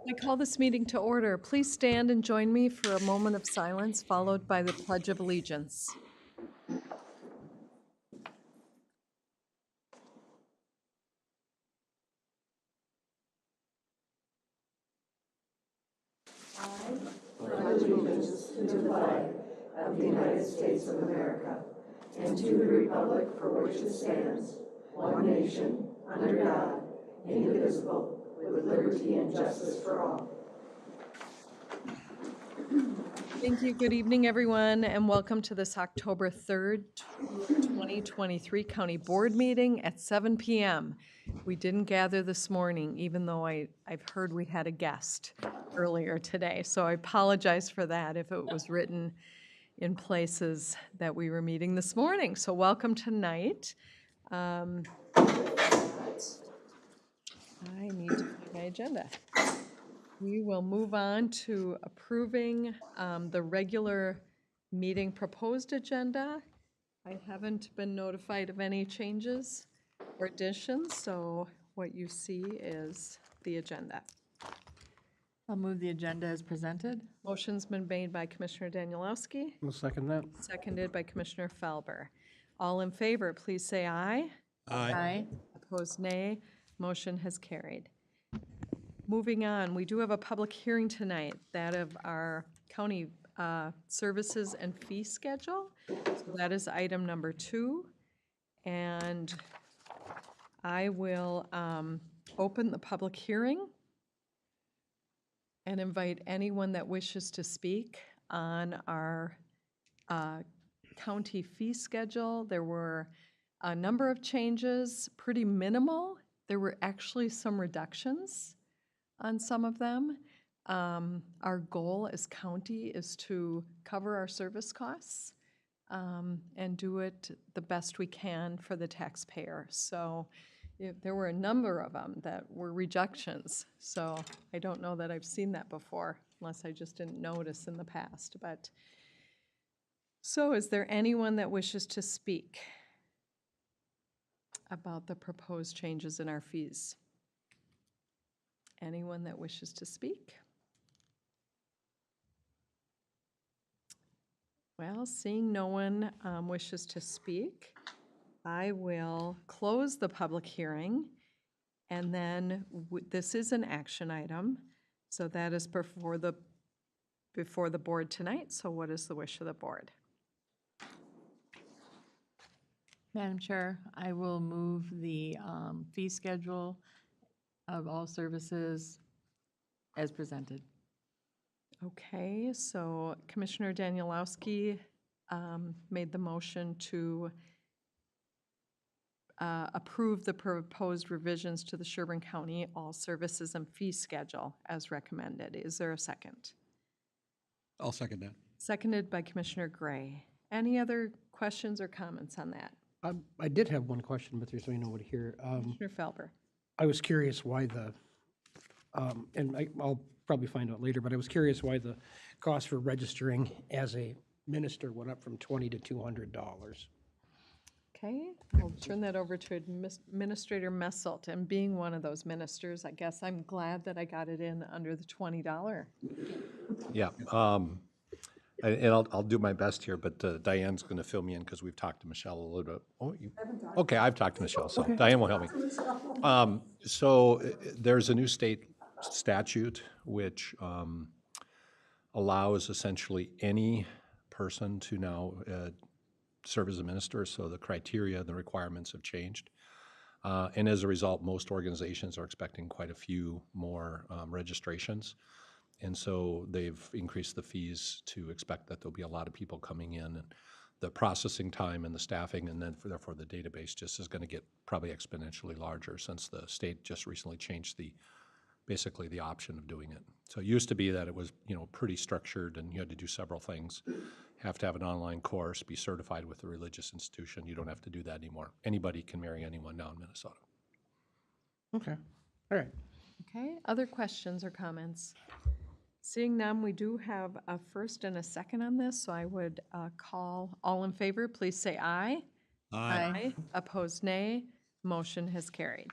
I call this meeting to order. Please stand and join me for a moment of silence, followed by the Pledge of Allegiance. Pledge allegiance to the flag of the United States of America and to the republic for which it stands, one nation, under God, indivisible, with liberty and justice for all. Thank you. Good evening, everyone, and welcome to this October 3rd, 2023 County Board meeting at 7 p.m. We didn't gather this morning, even though I've heard we had a guest earlier today, so I apologize for that if it was written in places that we were meeting this morning. So welcome tonight. I need to find my agenda. We will move on to approving the regular meeting proposed agenda. I haven't been notified of any changes or additions, so what you see is the agenda. I'll move the agenda as presented. Motion's been made by Commissioner Danielowski, I'll second that. seconded by Commissioner Felber. All in favor, please say aye. Aye. Opposed, nay. Motion has carried. Moving on, we do have a public hearing tonight, that of our county services and fee schedule. So that is item number 2. And I will open the public hearing and invite anyone that wishes to speak on our county fee schedule. There were a number of changes, pretty minimal. There were actually some reductions on some of them. Our goal as county is to cover our service costs and do it the best we can for the taxpayer. So there were a number of them that were rejections. So I don't know that I've seen that before, unless I just didn't notice in the past. But so is there anyone that wishes to speak about the proposed changes in our fees? Anyone that wishes to speak? Well, seeing no one wishes to speak, I will close the public hearing, and then this is an action item, so that is before the board tonight. So what is the wish of the board? Madam Chair, I will move the fee schedule of all services as presented. Okay, so Commissioner Danielowski made the motion to approve the proposed revisions to the Sherburne County all services and fee schedule as recommended. Is there a second? I'll second that. Seconded by Commissioner Gray. Any other questions or comments on that? I did have one question, but there's no one here. Commissioner Felber. I was curious why the, and I'll probably find out later, but I was curious why the cost for registering as a minister went up from $20 to $200. Okay, I'll turn that over to Administrator Messelt. And being one of those ministers, I guess I'm glad that I got it in under the $20. Yeah, and I'll do my best here, but Diane's going to fill me in because we've talked to Michelle a little bit. Oh, okay, I've talked to Michelle, so Diane will help me. So there's a new state statute which allows essentially any person to now serve as a minister. So the criteria, the requirements have changed. And as a result, most organizations are expecting quite a few more registrations. And so they've increased the fees to expect that there'll be a lot of people coming in, and the processing time and the staffing, and then therefore the database just is going to get probably exponentially larger since the state just recently changed basically the option of doing it. So it used to be that it was, pretty structured and you had to do several things. Have to have an online course, be certified with a religious institution. You don't have to do that anymore. Anybody can marry anyone now in Minnesota. Okay, all right. Okay, other questions or comments? Seeing none, we do have a first and a second on this, so I would call all in favor, please say aye. Aye. Opposed, nay. Motion has carried.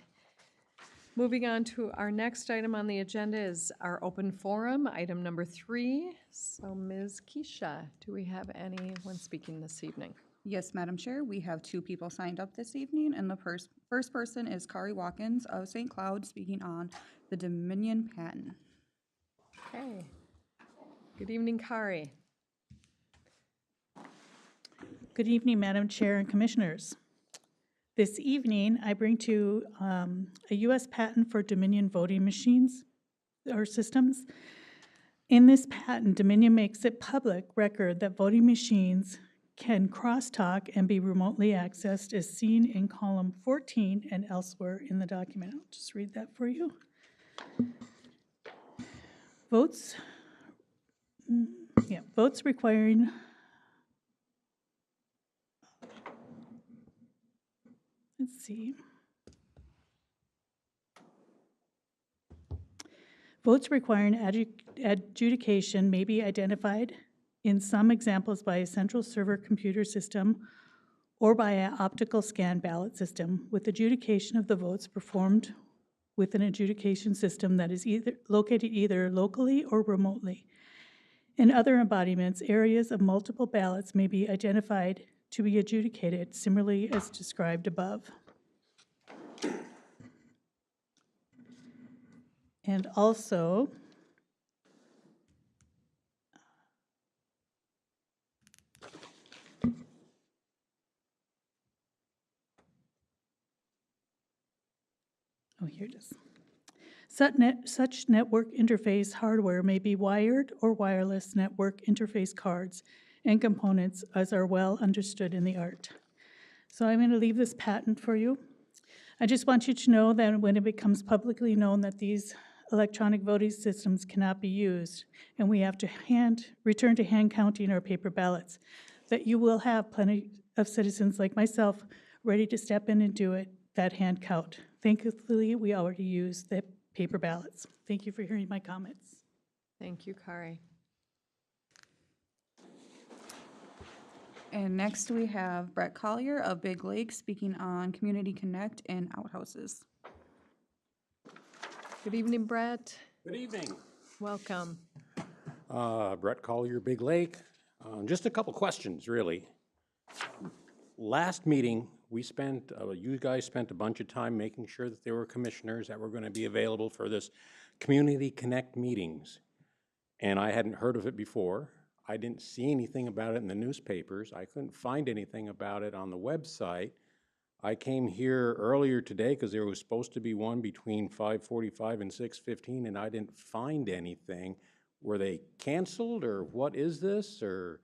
Moving on to our next item on the agenda is our open forum, item number 3. So Ms. Keisha, do we have anyone speaking this evening? Yes, Madam Chair, we have 2 people signed up this evening, and the first person is Kari Watkins of St. Cloud, speaking on the Dominion patent. Okay. Good evening, Kari. Good evening, Madam Chair and Commissioners. This evening, I bring to a U.S. patent for Dominion voting machines or systems. In this patent, Dominion makes it public record that voting machines can crosstalk and be remotely accessed as seen in column 14 and elsewhere in the document. I'll just read that for you. Votes requiring let's see. Votes requiring adjudication may be identified in some examples by a central server computer system or by an optical scan ballot system, with adjudication of the votes performed with an adjudication system that is located either locally or remotely. In other embodiments, areas of multiple ballots may be identified to be adjudicated, similarly as described above. And also, here it is. Such network interface hardware may be wired or wireless network interface cards and components as are well understood in the art. So I'm going to leave this patent for you. I just want you to know that when it becomes publicly known that these electronic voting systems cannot be used and we have to return to hand counting our paper ballots, that you will have plenty of citizens like myself ready to step in and do that hand count. Thankfully, we already use the paper ballots. Thank you for hearing my comments. Thank you, Kari. And next we have Brett Collier of Big Lake speaking on Community Connect and outhouses. Good evening, Brett. Good evening. Welcome. Brett Collier, Big Lake. Just a couple questions, really. Last meeting, you guys spent a bunch of time making sure that there were commissioners that were going to be available for this Community Connect meetings. And I hadn't heard of it before. I didn't see anything about it in the newspapers. I couldn't find anything about it on the website. I came here earlier today because there was supposed to be one between 5:45 and 6:15, and I didn't find anything. Were they canceled, or what is this? Or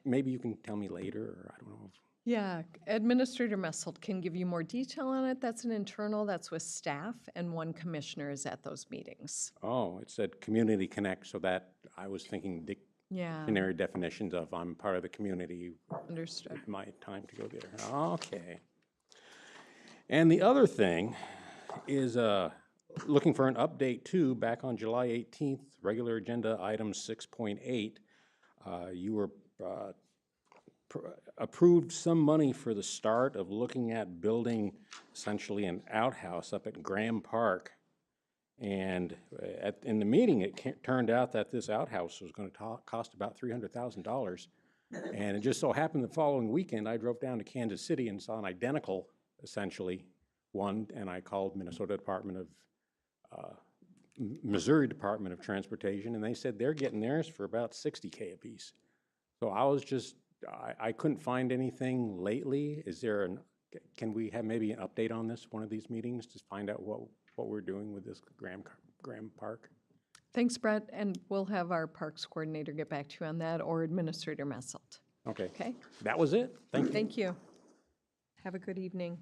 maybe you can tell me later, or I don't know. Yeah, Administrator Messelt can give you more detail on it. That's an internal, that's with staff, and one commissioner is at those meetings. Oh, it said Community Connect, so that I was thinking Yeah, dictionary definitions of I'm part of the community. understood. It's my time to go there. Okay. And the other thing is looking for an update too. Back on July 18th, regular agenda item 6.8, you were approved some money for the start of looking at building essentially an outhouse up at Graham Park. And in the meeting, it turned out that this outhouse was going to cost about $300,000. And it just so happened the following weekend, I drove down to Kansas City and saw an identical, essentially, one, and I called Missouri Department of Transportation, and they said they're getting theirs for about $60K a piece. So I was just, I couldn't find anything lately. Can we have maybe an update on this, one of these meetings, to find out what we're doing with this Graham Park? Thanks, Brett, and we'll have our Parks Coordinator get back to you on that, or Administrator Messelt. Okay. Okay? That was it. Thank you. Thank you. Have a good evening.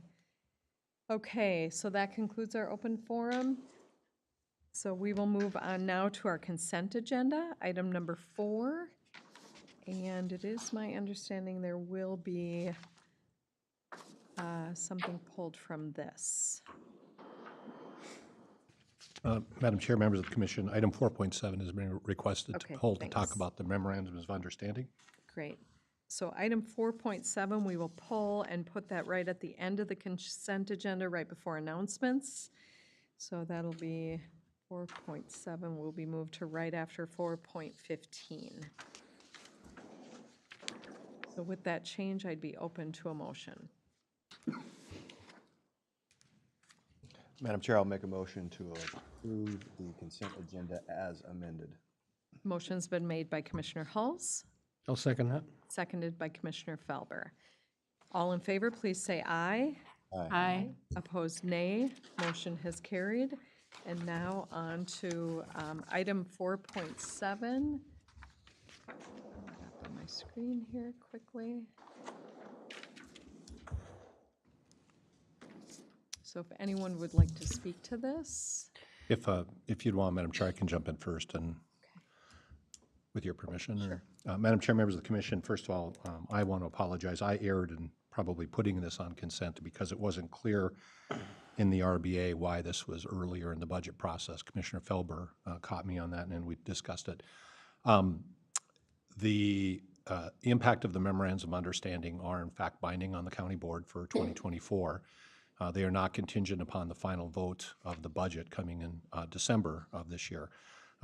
Okay, so that concludes our open forum. So we will move on now to our consent agenda, item number 4. And it is my understanding there will be something pulled from this. Madam Chair, members of the commission, item 4.7 has been requested Okay, to hold to talk thanks. about the memorandums of understanding. Great. So item 4.7, we will pull and put that right at the end of the consent agenda, right before announcements. So that'll be 4.7 will be moved to right after 4.15. So with that change, I'd be open to a motion. Madam Chair, I'll make a motion to approve the consent agenda as amended. Motion's been made by Commissioner Hulse, I'll second that. seconded by Commissioner Felber. All in favor, please say aye. Aye. Opposed, nay. Motion has carried. And now on to item 4.7. Up on my screen here quickly. So if anyone would like to speak to this, If you'd want, Madam Chair, I can jump in first and, with your permission. Sure. Madam Chair, members of the commission, first of all, I want to apologize. I erred in probably putting this on consent because it wasn't clear in the RBA why this was earlier in the budget process. Commissioner Felber caught me on that, and we discussed it. The impact of the memorandums of understanding are in fact binding on the county board for 2024. They are not contingent upon the final vote of the budget coming in December of this year.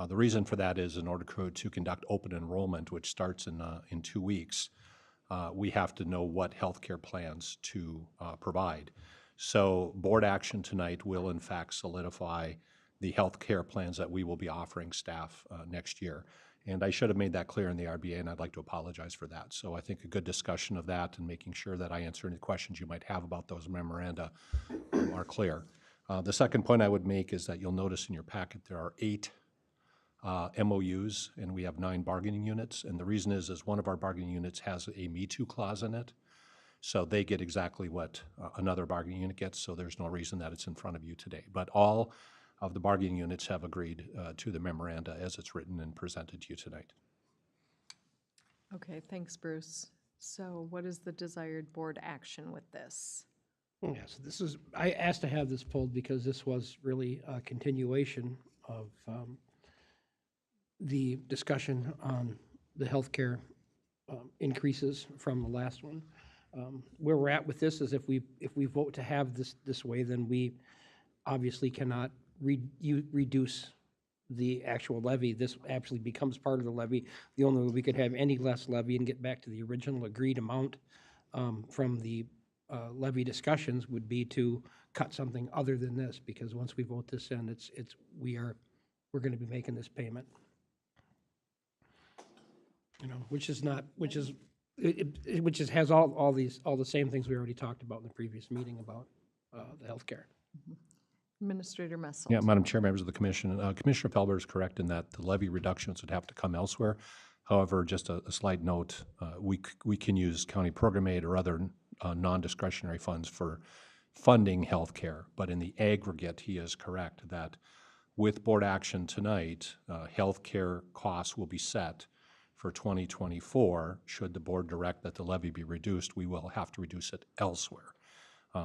The reason for that is in order to conduct open enrollment, which starts in 2 weeks, we have to know what healthcare plans to provide. So board action tonight will in fact solidify the healthcare plans that we will be offering staff next year. And I should have made that clear in the RBA, and I'd like to apologize for that. So I think a good discussion of that and making sure that I answer any questions you might have about those memoranda are clear. The second point I would make is that you'll notice in your packet there are 8 MOUs, and we have 9 bargaining units. And the reason is one of our bargaining units has a Me Too clause in it. So they get exactly what another bargaining unit gets, so there's no reason that it's in front of you today. But all of the bargaining units have agreed to the memoranda as it's written and presented to you tonight. okay, thanks, Bruce. So what is the desired board action with this? Yes, this is, I asked to have this pulled because this was really a continuation of the discussion on the healthcare increases from the last one. Where we're at with this is if we vote to have this way, then we obviously cannot reduce the actual levy. This actually becomes part of the levy. The only way we could have any less levy and get back to the original agreed amount from the levy discussions would be to cut something other than this, because once we vote this in, we're going to be making this payment. You know, which has all the same things we already talked about in the previous meeting about the healthcare. Administrator Messel. Yeah, Madam Chair, members of the commission, Commissioner Felber is correct in that the levy reductions would have to come elsewhere. However, just a slight note, we can use county program aid or other non-discretionary funds for funding healthcare. But in the aggregate, he is correct that with board action tonight, healthcare costs will be set for 2024. Should the board direct that the levy be reduced, we will have to reduce it elsewhere.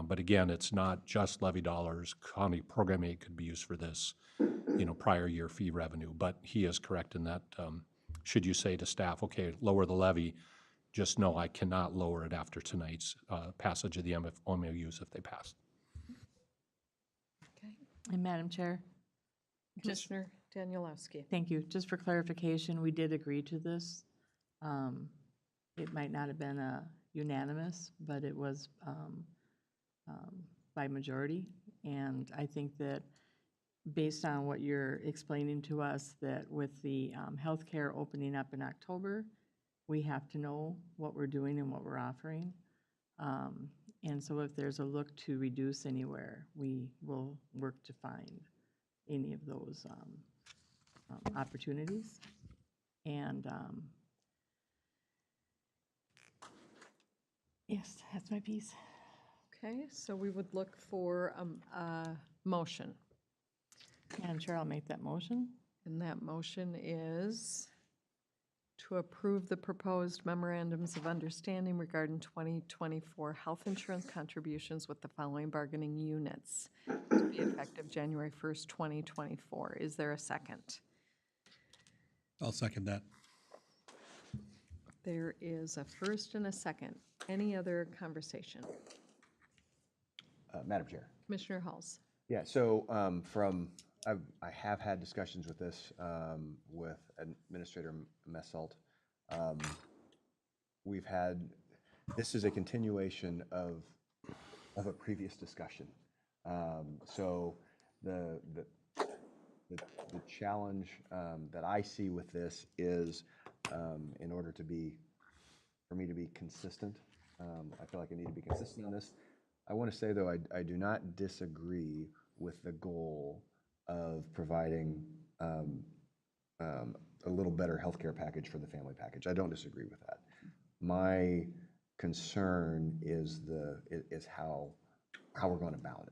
But again, it's not just levy dollars. County program aid could be used for this, prior year fee revenue. But he is correct in that should you say to staff, okay, lower the levy, just know I cannot lower it after tonight's passage of the MOUs if they pass. Okay. And Madam Chair, Commissioner Danielowski. thank you. Just for clarification, we did agree to this. It might not have been unanimous, but it was by majority. And I think that based on what you're explaining to us, that with the healthcare opening up in October, we have to know what we're doing and what we're offering. And so if there's a look to reduce anywhere, we will work to find any of those opportunities. And yes, that's my piece. Okay, so we would look for a motion. Madam Chair, I'll make that motion. And that motion is to approve the proposed memorandums of understanding regarding 2024 health insurance contributions with the following bargaining units to be effective January 1st, 2024. Is there a second? I'll second that. There is a first and a second. Any other conversation? Madam Chair, Commissioner Hulse. Yeah, so I have had discussions with this with Administrator Messelt. We've had, this is a continuation of a previous discussion. So the challenge that I see with this is in order for me to be consistent, I feel like I need to be consistent on this. I want to say, though, I do not disagree with the goal of providing a little better healthcare package for the family package. I don't disagree with that. My concern is how we're going about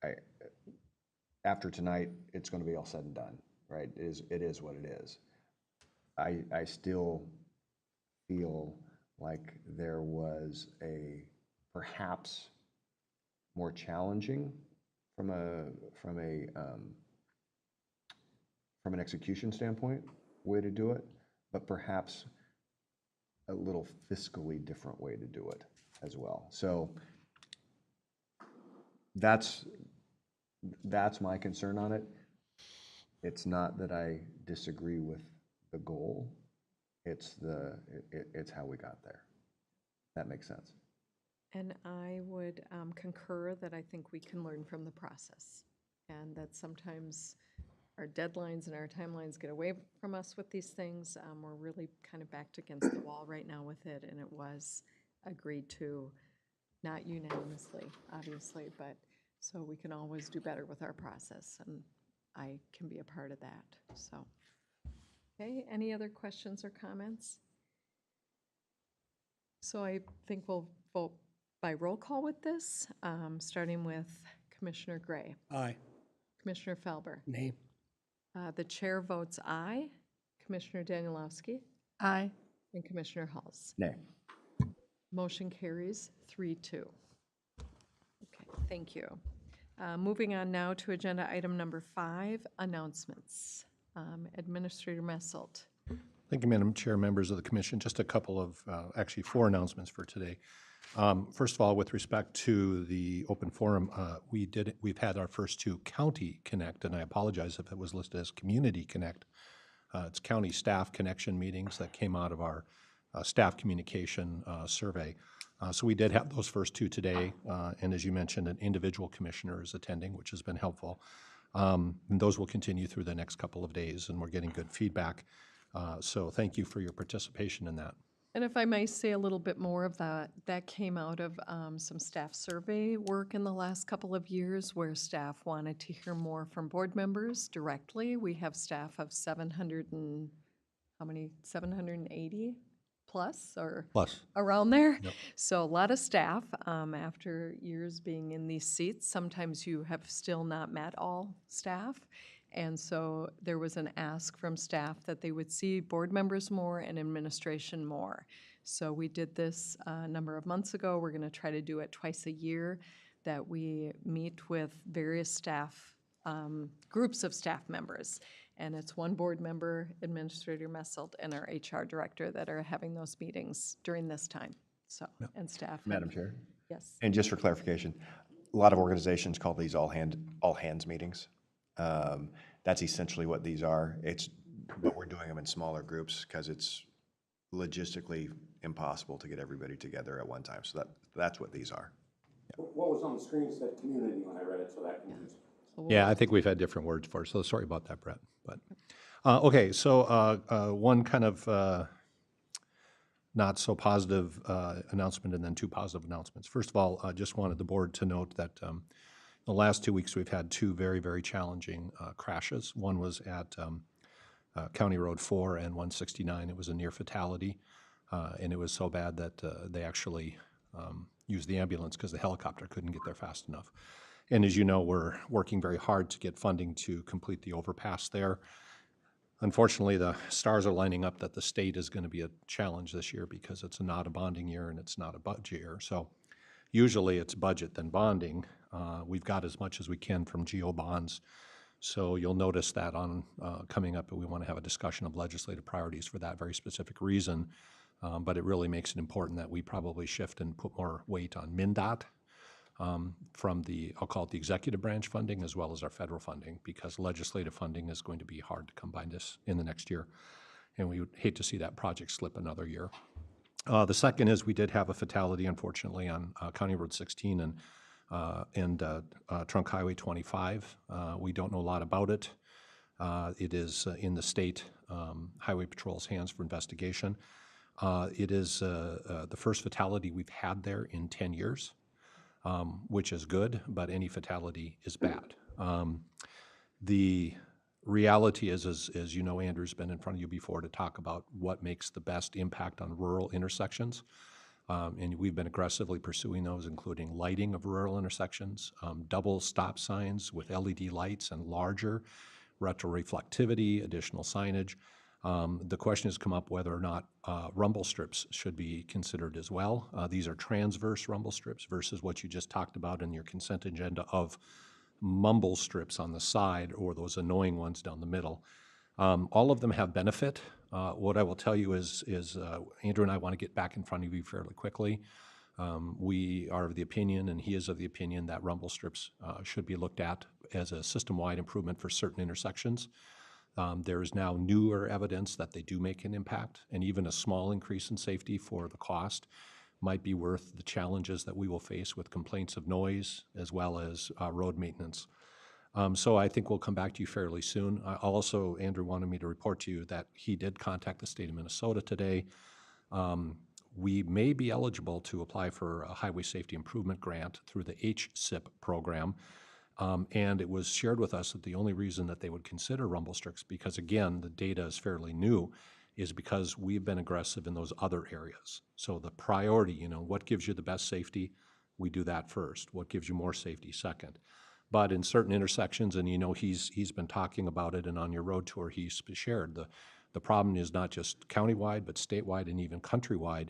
it. After tonight, it's going to be all said and done, right? It is what it is. I still feel like there was a perhaps more challenging from an execution standpoint way to do it, but perhaps a little fiscally different way to do it as well. So that's my concern on it. It's not that I disagree with the goal. It's how we got there. That makes sense. And I would concur that I think we can learn from the process, and that sometimes our deadlines and our timelines get away from us with these things. We're really kind of backed against the wall right now with it, and it was agreed to, not unanimously, obviously, but so we can always do better with our process, and I can be a part of that, so. Okay, any other questions or comments? So I think we'll vote by roll call with this, starting with Commissioner Gray. Aye. Commissioner Felber. Nay. The chair votes aye. Commissioner Danielowski Aye. and Commissioner Halls. Nay. Motion carries 3-2. Okay, thank you. Moving on now to agenda item number 5, announcements. Administrator Messelt. Thank you, Madam Chair, members of the commission. Just a couple of, actually 4 announcements for today. First of all, with respect to the open forum, we've had our first 2 County Connect, and I apologize if it was listed as Community Connect. It's county staff connection meetings that came out of our staff communication survey. So we did have those first 2 today, and as you mentioned, an individual commissioner is attending, which has been helpful. And those will continue through the next couple of days, and we're getting good feedback. So thank you for your participation in that. And if I may say a little bit more of that, that came out of some staff survey work in the last couple of years where staff wanted to hear more from board members directly. We have staff of 780 plus or Plus. around there. Yep. So a lot of staff, after years being in these seats, sometimes you have still not met all staff. And so there was an ask from staff that they would see board members more and administration more. So we did this a number of months ago. We're going to try to do it twice a year, that we meet with various staff, groups of staff members. And it's one board member, Administrator Messelt, and our HR director that are having those meetings during this time. So, and staff. Madam Chair? Yes. And just for clarification, a lot of organizations call these all hands meetings. That's essentially what these are. But we're doing them in smaller groups because it's logistically impossible to get everybody together at one time. So that's what these are. What was on the screen said community when I read it, so that confused me. Yeah, I think we've had different words for it, so sorry about that, Brett. But okay, so one kind of not so positive announcement and then 2 positive announcements. First of all, I just wanted the board to note that the last 2 weeks we've had 2 very, very challenging crashes. One was at County Road 4 and 169. It was a near fatality, and it was so bad that they actually used the ambulance because the helicopter couldn't get there fast enough. And as you know, we're working very hard to get funding to complete the overpass there. Unfortunately, the stars are lining up that the state is going to be a challenge this year because it's not a bonding year and it's not a budget year. So usually it's budget then bonding. We've got as much as we can from GO bonds. So you'll notice that on coming up, we want to have a discussion of legislative priorities for that very specific reason. But it really makes it important that we probably shift and put more weight on MnDOT from the, I'll call it the executive branch funding as well as our federal funding, because legislative funding is going to be hard to come by this in the next year. And we would hate to see that project slip another year. The second is we did have a fatality, unfortunately, on County Road 16 and Trunk Highway 25. We don't know a lot about it. It is in the state Highway Patrol's hands for investigation. It is the first fatality we've had there in 10 years, which is good, but any fatality is bad. The reality is, as you know, Andrew's been in front of you before to talk about what makes the best impact on rural intersections. And we've been aggressively pursuing those, including lighting of rural intersections, double stop signs with LED lights and larger, retroreflectivity, additional signage. The question has come up whether or not rumble strips should be considered as well. These are transverse rumble strips versus what you just talked about in your consent agenda of mumble strips on the side or those annoying ones down the middle. All of them have benefit. What I will tell you is Andrew and I want to get back in front of you fairly quickly. We are of the opinion, and he is of the opinion, that rumble strips should be looked at as a system-wide improvement for certain intersections. There is now newer evidence that they do make an impact, and even a small increase in safety for the cost might be worth the challenges that we will face with complaints of noise as well as road maintenance. So I think we'll come back to you fairly soon. Also, Andrew wanted me to report to you that he did contact the state of Minnesota today. We may be eligible to apply for a highway safety improvement grant through the HSIP program. And it was shared with us that the only reason that they would consider rumble strips, because again, the data is fairly new, is because we've been aggressive in those other areas. So the priority, what gives you the best safety? We do that first. What gives you more safety? Second. But in certain intersections, and he's been talking about it, and on your road tour he's shared, the problem is not just countywide, but statewide and even countrywide.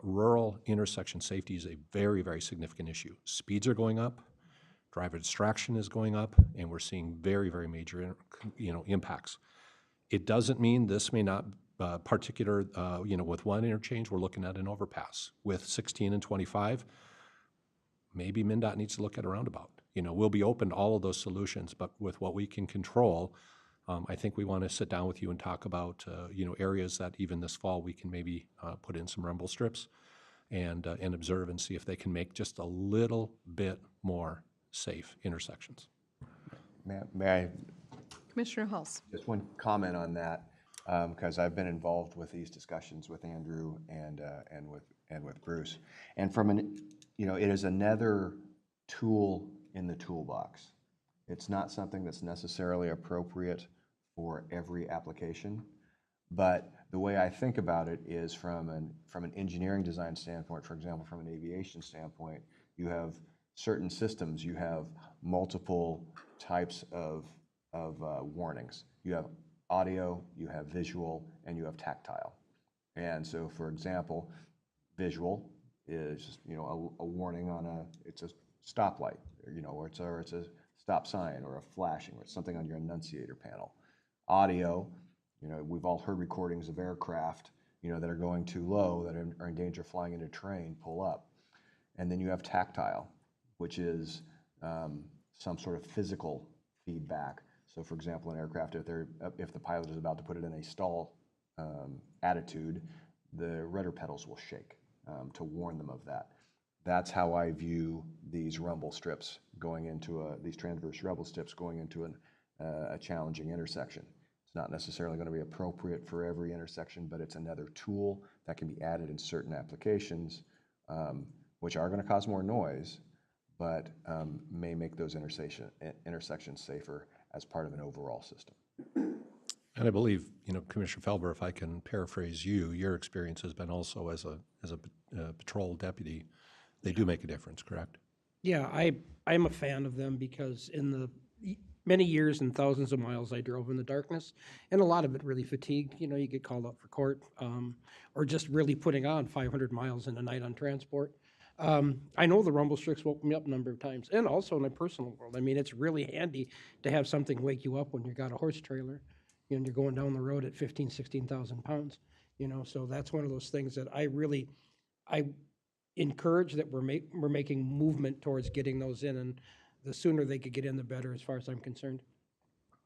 Rural intersection safety is a very, very significant issue. Speeds are going up, driver distraction is going up, and we're seeing very, very major impacts. It doesn't mean this may not particular, with one interchange, we're looking at an overpass. With 16 and 25, maybe MnDOT needs to look at a roundabout. We'll be open to all of those solutions, but with what we can control, I think we want to sit down with you and talk about, areas that even this fall we can maybe put in some rumble strips and observe and see if they can make just a little bit more safe intersections. May I Commissioner Hulse. just one comment on that, because I've been involved with these discussions with Andrew and with Bruce, and it is another tool in the toolbox. It's not something that's necessarily appropriate for every application, but the way I think about it is from an engineering design standpoint. For example, from an aviation standpoint, you have certain systems, you have multiple types of warnings. You have audio, you have visual, and you have tactile. And so, for example, visual is a warning on it's a stoplight, or it's a stop sign or a flashing or something on your annunciator panel. Audio, we've all heard recordings of aircraft that are going too low, that are in danger of flying into a train, pull up. And then you have tactile, which is some sort of physical feedback. So, for example, an aircraft, if the pilot is about to put it in a stall attitude, the rudder pedals will shake to warn them of that. That's how I view these rumble strips going into these transverse rumble strips going into a challenging intersection. It's not necessarily going to be appropriate for every intersection, but it's another tool that can be added in certain applications, which are going to cause more noise, but may make those intersections safer as part of an overall system. And I believe, Commissioner Felber, if I can paraphrase you, your experience has been also as a patrol deputy. They do make a difference, correct? Yeah, I'm a fan of them because in the many years and thousands of miles I drove in the darkness, and a lot of it really fatigued. You get called up for court, or just really putting on 500 miles in a night on transport. I know the rumble strips woke me up a number of times, and also in my personal world. I mean, it's really handy to have something wake you up when you've got a horse trailer and you're going down the road at 16,000 pounds. So that's one of those things that I encouraged that we're making movement towards getting those in, and the sooner they could get in, the better, as far as I'm concerned.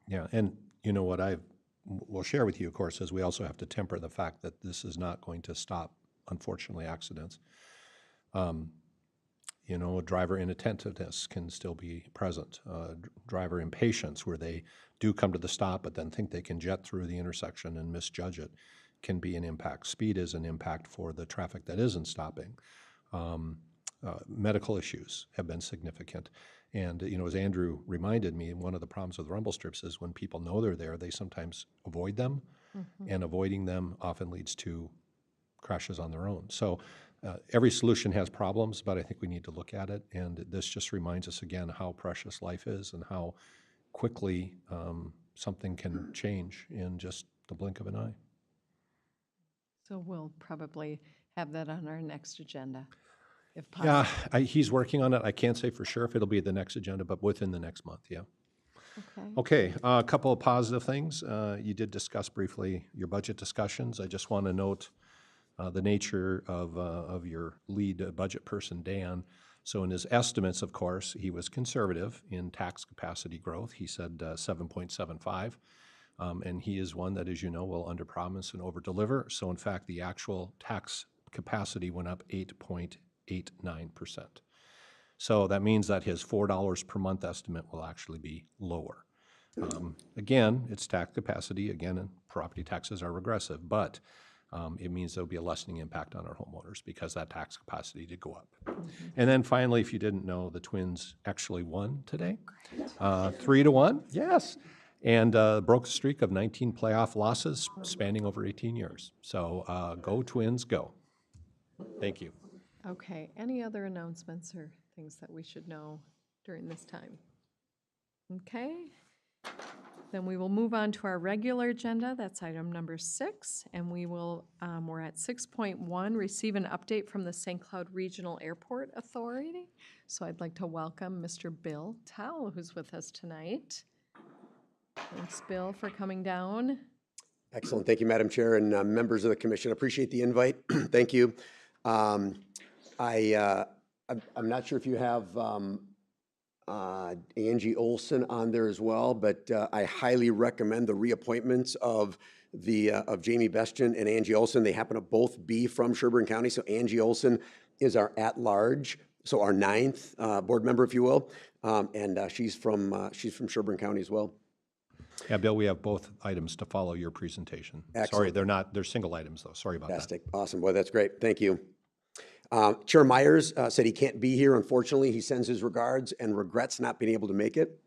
Yeah, and you know what I will share with you, of course, is we also have to temper the fact that this is not going to stop, unfortunately, accidents. You know, driver inattentiveness can still be present. Driver impatience, where they do come to the stop but then think they can jet through the intersection and misjudge it, can be an impact. Speed is an impact for the traffic that isn't stopping. Medical issues have been significant. And, you know, as Andrew reminded me, one of the problems with rumble strips is when people know they're there, they sometimes avoid them, and avoiding them often leads to crashes on their own. So every solution has problems, but I think we need to look at it. And this just reminds us again how precious life is and how quickly something can change in just the blink of an eye. So we'll probably have that on our next agenda, if possible. Yeah, he's working on it. I can't say for sure if it'll be the next agenda, but within the next month, yeah. Okay. Okay, a couple of positive things. You did discuss briefly your budget discussions. I just want to note the nature of your lead budget person, Dan. So in his estimates, of course, he was conservative in tax capacity growth. He said 7.75. And he is one that, as you know, will underpromise and overdeliver. So in fact, the actual tax capacity went up 8.89%. So that means that his $4 per month estimate will actually be lower. Again, it's tax capacity. Again, and property taxes are regressive, but it means there'll be a lessening impact on our homeowners because that tax capacity did go up. And then finally, if you didn't know, the Twins actually won today, 3-1. Yes. And broke a streak of 19 playoff losses spanning over 18 years. So go Twins, go. Thank you. Okay, any other announcements or things that we should know during this time? Okay, then we will move on to our regular agenda. That's item number 6, and we're at 6.1, receive an update from the St. Cloud Regional Airport Authority. So I'd like to welcome Mr. Bill Towle, who's with us tonight. Thanks, Bill, for coming down. Excellent. Thank you, Madam Chair, and members of the commission. Appreciate the invite. Thank you. I'm not sure if you have Angie Olson on there as well, but I highly recommend the reappointments of Jamie Bestian and Angie Olson. They happen to both be from Sherburne County. So Angie Olson is our at-large, so our 9th board member, if you will, and she's from Sherburne County as well. Yeah, Bill, we have both items to follow your presentation. Excellent. Sorry, they're single items though. Sorry about Fantastic. that. Awesome. Boy, that's great. Thank you. Chair Myers said he can't be here. Unfortunately, he sends his regards and regrets not being able to make it.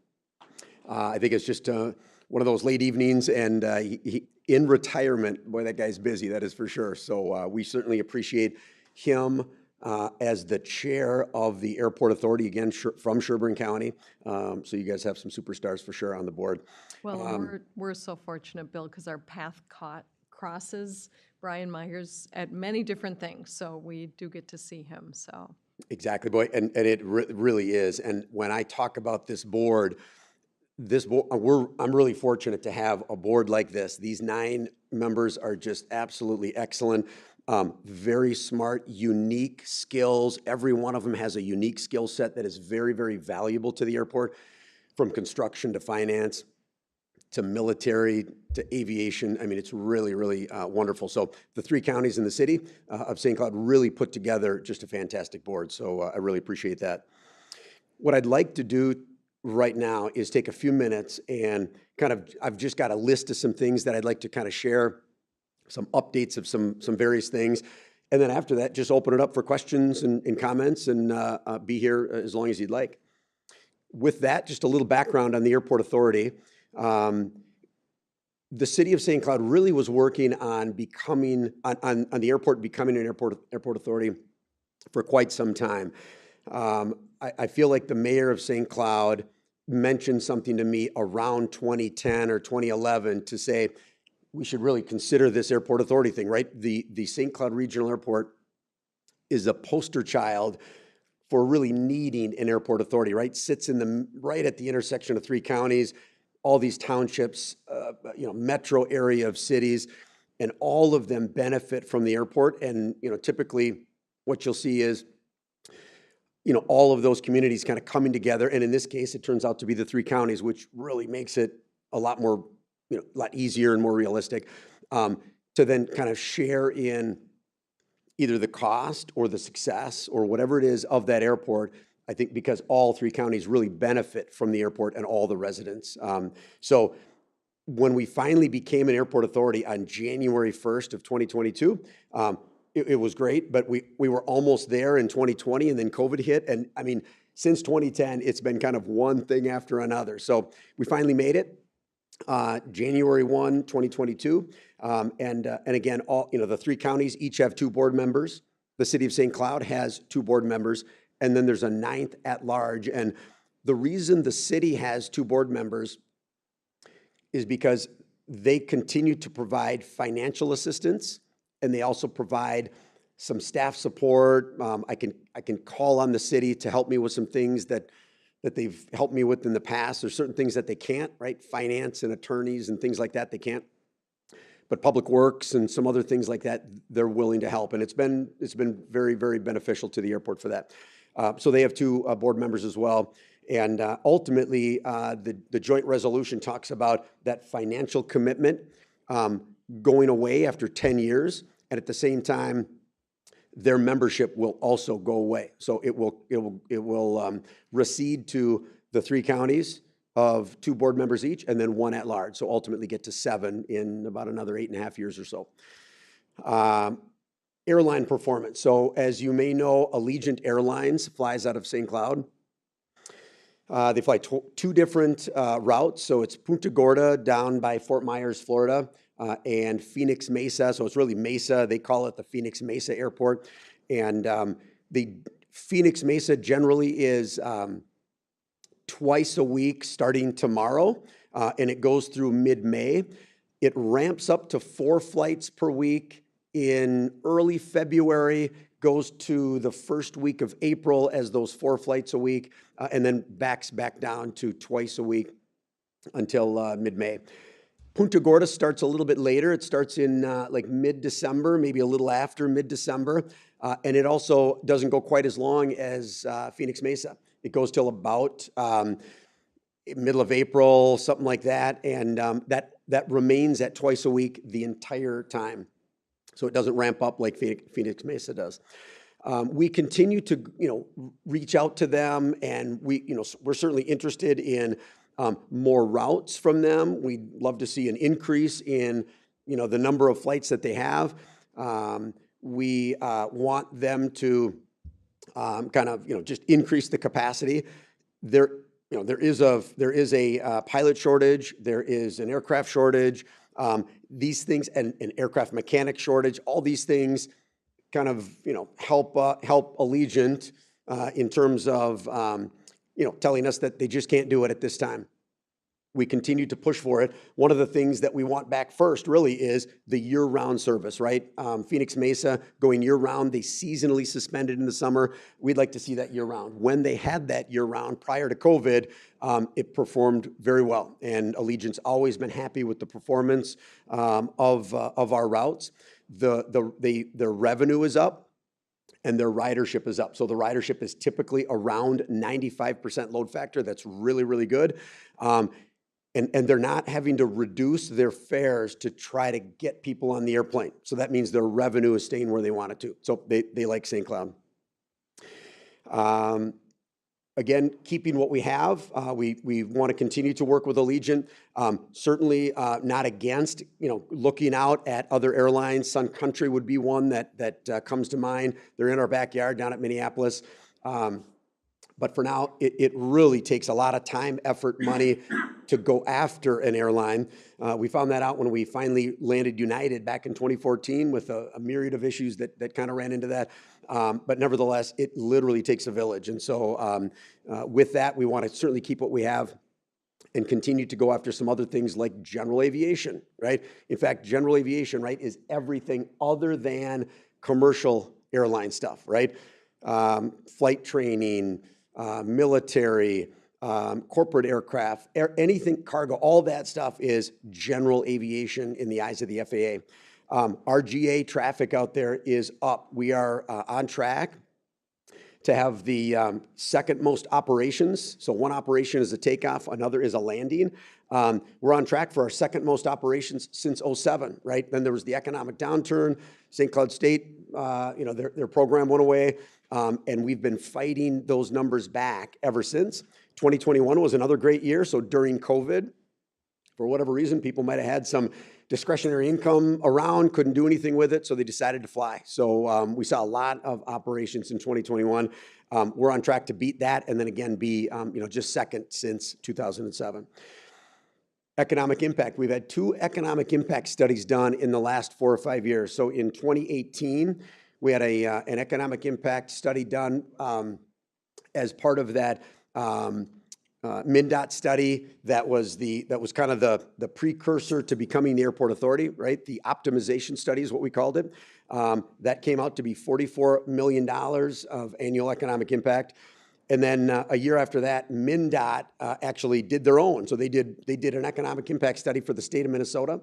I think it's just one of those late evenings, and he in retirement. Boy, that guy's busy, that is for sure. So we certainly appreciate him as the chair of the Airport Authority, again, from Sherburne County. So you guys have some superstars for sure on the board. Well, we're so fortunate, Bill, because our path crosses Brian Myers at many different things, so we do get to see him, so. Exactly, boy, and it really is. And when I talk about this board, I'm really fortunate to have a board like this. These 9 members are just absolutely excellent. Very smart, unique skills. Every one of them has a unique skill set that is very, very valuable to the airport, from construction to finance to military to aviation. I mean, it's really, really wonderful. So the 3 counties in the city of St. Cloud really put together just a fantastic board. So I really appreciate that. What I'd like to do right now is take a few minutes and I've just got a list of some things that I'd like to kind of share, some updates of some various things. And then after that, just open it up for questions and comments, and be here as long as you'd like. With that, just a little background on the Airport Authority. The city of St. Cloud really was working on the airport becoming an airport authority for quite some time. I feel like the mayor of St. Cloud mentioned something to me around 2010 or 2011 to say, we should really consider this airport authority thing, right? The St. Cloud Regional Airport is a poster child for really needing an airport authority, right? Sits right at the intersection of 3 counties, all these townships, metro area of cities, and all of them benefit from the airport. And, typically what you'll see is, you know, all of those communities kind of coming together. And in this case, it turns out to be the 3 counties, which really makes it a lot more, you know, a lot easier and more realistic, to then kind of share in either the cost or the success or whatever it is of that airport. I think because all 3 counties really benefit from the airport and all the residents. So when we finally became an airport authority on January 1st of 2022, it was great, but we were almost there in 2020 and then COVID hit. And I mean, since 2010, it's been kind of one thing after another. So we finally made it. January 1, 2022. And again, all, you know, the 3 counties each have 2 board members. The city of St. Cloud has 2 board members, and then there's a 9th at large. And the reason the city has 2 board members is because they continue to provide financial assistance, and they also provide some staff support. I can call on the city to help me with some things that they've helped me with in the past. There's certain things that they can't, right? Finance and attorneys and things like that, they can't. But public works and some other things like that, they're willing to help. And it's been very, very beneficial to the airport for that. So they have 2 board members as well. And ultimately, the joint resolution talks about that financial commitment going away after 10 years. And at the same time, their membership will also go away. So it will recede to the 3 counties of 2 board members each, and then 1 at large. So ultimately get to 7 in about another 8.5 years or so. Airline performance. So as you may know, Allegiant Airlines flies out of St. Cloud. They fly 2 different routes. So it's Punta Gorda down by Fort Myers, Florida, and Phoenix Mesa. So it's really Mesa. They call it the Phoenix Mesa Airport. And the Phoenix Mesa generally is twice a week starting tomorrow, and it goes through mid-May. It ramps up to 4 flights per week in early February, goes to the first week of April as those 4 flights a week, and then backs back down to twice a week until mid-May. Punta Gorda starts a little bit later. It starts in like mid-December, maybe a little after mid-December, and it also doesn't go quite as long as Phoenix Mesa. It goes till about middle of April, something like that, and that remains at twice a week the entire time. So it doesn't ramp up like Phoenix Mesa does. We continue to, reach out to them, and we're certainly interested in more routes from them. We'd love to see an increase in, the number of flights that they have. We want them to just increase the capacity. There is a pilot shortage. There is an aircraft shortage. These things and an aircraft mechanic shortage. All these things kind of help Allegiant in terms of telling us that they just can't do it at this time. We continue to push for it. One of the things that we want back first really is the year-round service, right? Phoenix Mesa going year-round, they seasonally suspended in the summer. We'd like to see that year-round. When they had that year-round prior to COVID, it performed very well. And Allegiant's always been happy with the performance of our routes. Their revenue is up and their ridership is up. So the ridership is typically around 95% load factor. That's really, really good. And they're not having to reduce their fares to try to get people on the airplane. So that means their revenue is staying where they want it to. So they like St. Cloud. Again, keeping what we have, we want to continue to work with Allegiant. Certainly not against, looking out at other airlines. Sun Country would be one that comes to mind. They're in our backyard down at Minneapolis. But for now, it really takes a lot of time, effort, money to go after an airline. We found that out when we finally landed United back in 2014 with a myriad of issues that kind of ran into that. But nevertheless, it literally takes a village. And so with that, we want to certainly keep what we have and continue to go after some other things like general aviation, right? In fact, general aviation, right, is everything other than commercial airline stuff, right? Flight training, military, corporate aircraft, anything cargo, all that stuff is general aviation in the eyes of the Our GA traffic out there is up. We are on track to have the second most operations. So one operation is a takeoff, another is a landing. We're on track for our second most operations since '07, right? Then there was the economic downturn. St. Cloud State, their program went away, and we've been fighting those numbers back ever since. 2021 was another great year. So during COVID, for whatever reason, people might have had some discretionary income around, couldn't do anything with it, so they decided to fly. So we saw a lot of operations in 2021. We're on track to beat that, and then again be just second since 2007. Economic impact. We've had 2 economic impact studies done in the last 4 or 5 years. So in 2018, we had an economic impact study done as part of that MnDOT study that was kind of the precursor to becoming the airport authority, right? The optimization study is what we called it. That came out to be $44 million of annual economic impact. And then a year after that, MnDOT actually did their own. So they did an economic impact study for the state of Minnesota.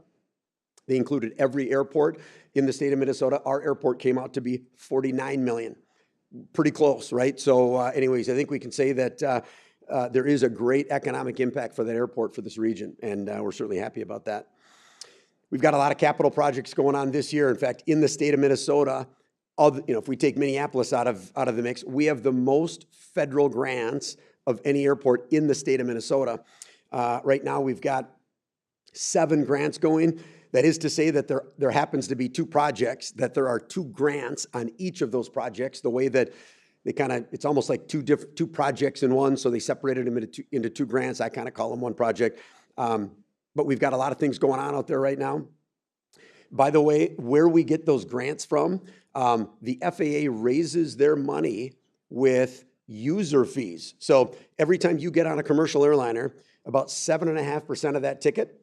They included every airport in the state of Minnesota. Our airport came out to be 49 million. Pretty close, right? So anyways, I think we can say that there is a great economic impact for that airport for this region, and we're certainly happy about that. We've got a lot of capital projects going on this year. In fact, in the state of Minnesota, if we take Minneapolis out of the mix, we have the most federal grants of any airport in the state of Minnesota. Right now, we've got 7 grants going. That is to say that there happens to be 2 projects, that there are 2 grants on each of those projects. The way that it's almost like 2 projects in one, so they separated them into 2 grants. I kind of call them one project. But we've got a lot of things going on out there right now. By the way, where we get those grants from, the FAA raises their money with user fees. So every time you get on a commercial airliner, about 7.5% of that ticket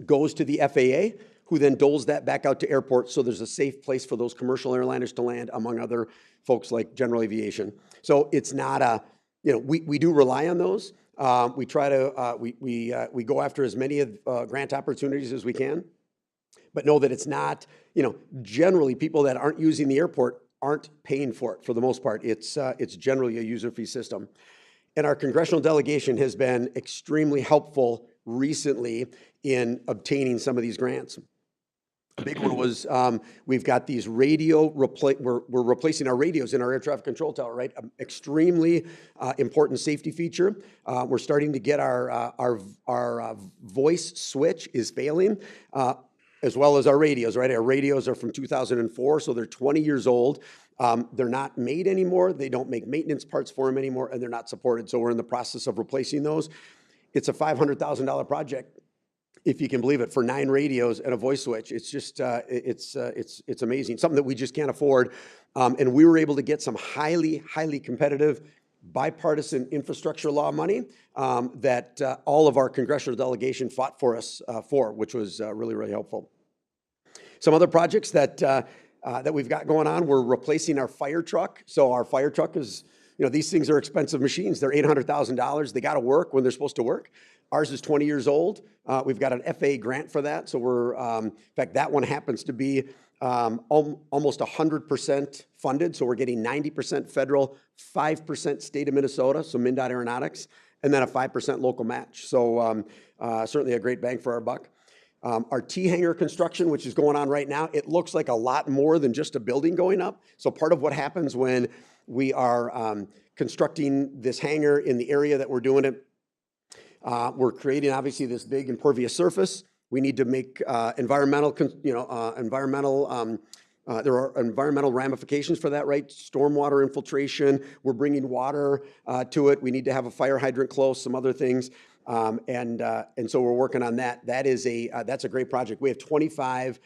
goes to the FAA, who then doles that back out to airports, so there's a safe place for those commercial airliners to land, among other folks like general aviation. So it's not we do rely on those. We try to, we go after as many grant opportunities as we can, but know that it's not, generally people that aren't using the airport aren't paying for it for the most part. It's generally a user fee system. And our congressional delegation has been extremely helpful recently in obtaining some of these grants. A big one was we've got these we're replacing our radios in our air traffic control tower, right? Extremely important safety feature. We're starting to get our voice switch is failing, as well as our radios, right? Our radios are from 2004, so they're 20 years old. They're not made anymore. They don't make maintenance parts for them anymore, and they're not supported. So we're in the process of replacing those. It's a $500,000 project, if you can believe it, for 9 radios and a voice switch. It's just, it's amazing. Something that we just can't afford. And we were able to get some highly, highly competitive bipartisan infrastructure law money that all of our congressional delegation fought for us which was really, really helpful. Some other projects that we've got going on, we're replacing our fire truck. So our fire truck is, these things are expensive machines. They're $800,000. They got to work when they're supposed to work. Ours is 20 years old. We've got an FAA grant for that. So we're, in fact, that one happens to be almost 100% funded. So we're getting 90% federal, 5% state of Minnesota, so MnDOT Aeronautics, and then a 5% local match. So certainly a great bang for our buck. Our T-hangar construction, which is going on right now, it looks like a lot more than just a building going up. So part of what happens when we are constructing this hangar in the area that we're doing it, we're creating obviously this big impervious surface. We need to make there are environmental ramifications for that, right? Stormwater infiltration. We're bringing water to it. We need to have a fire hydrant close, some other things. And so we're working on that. That's a great project. We have 25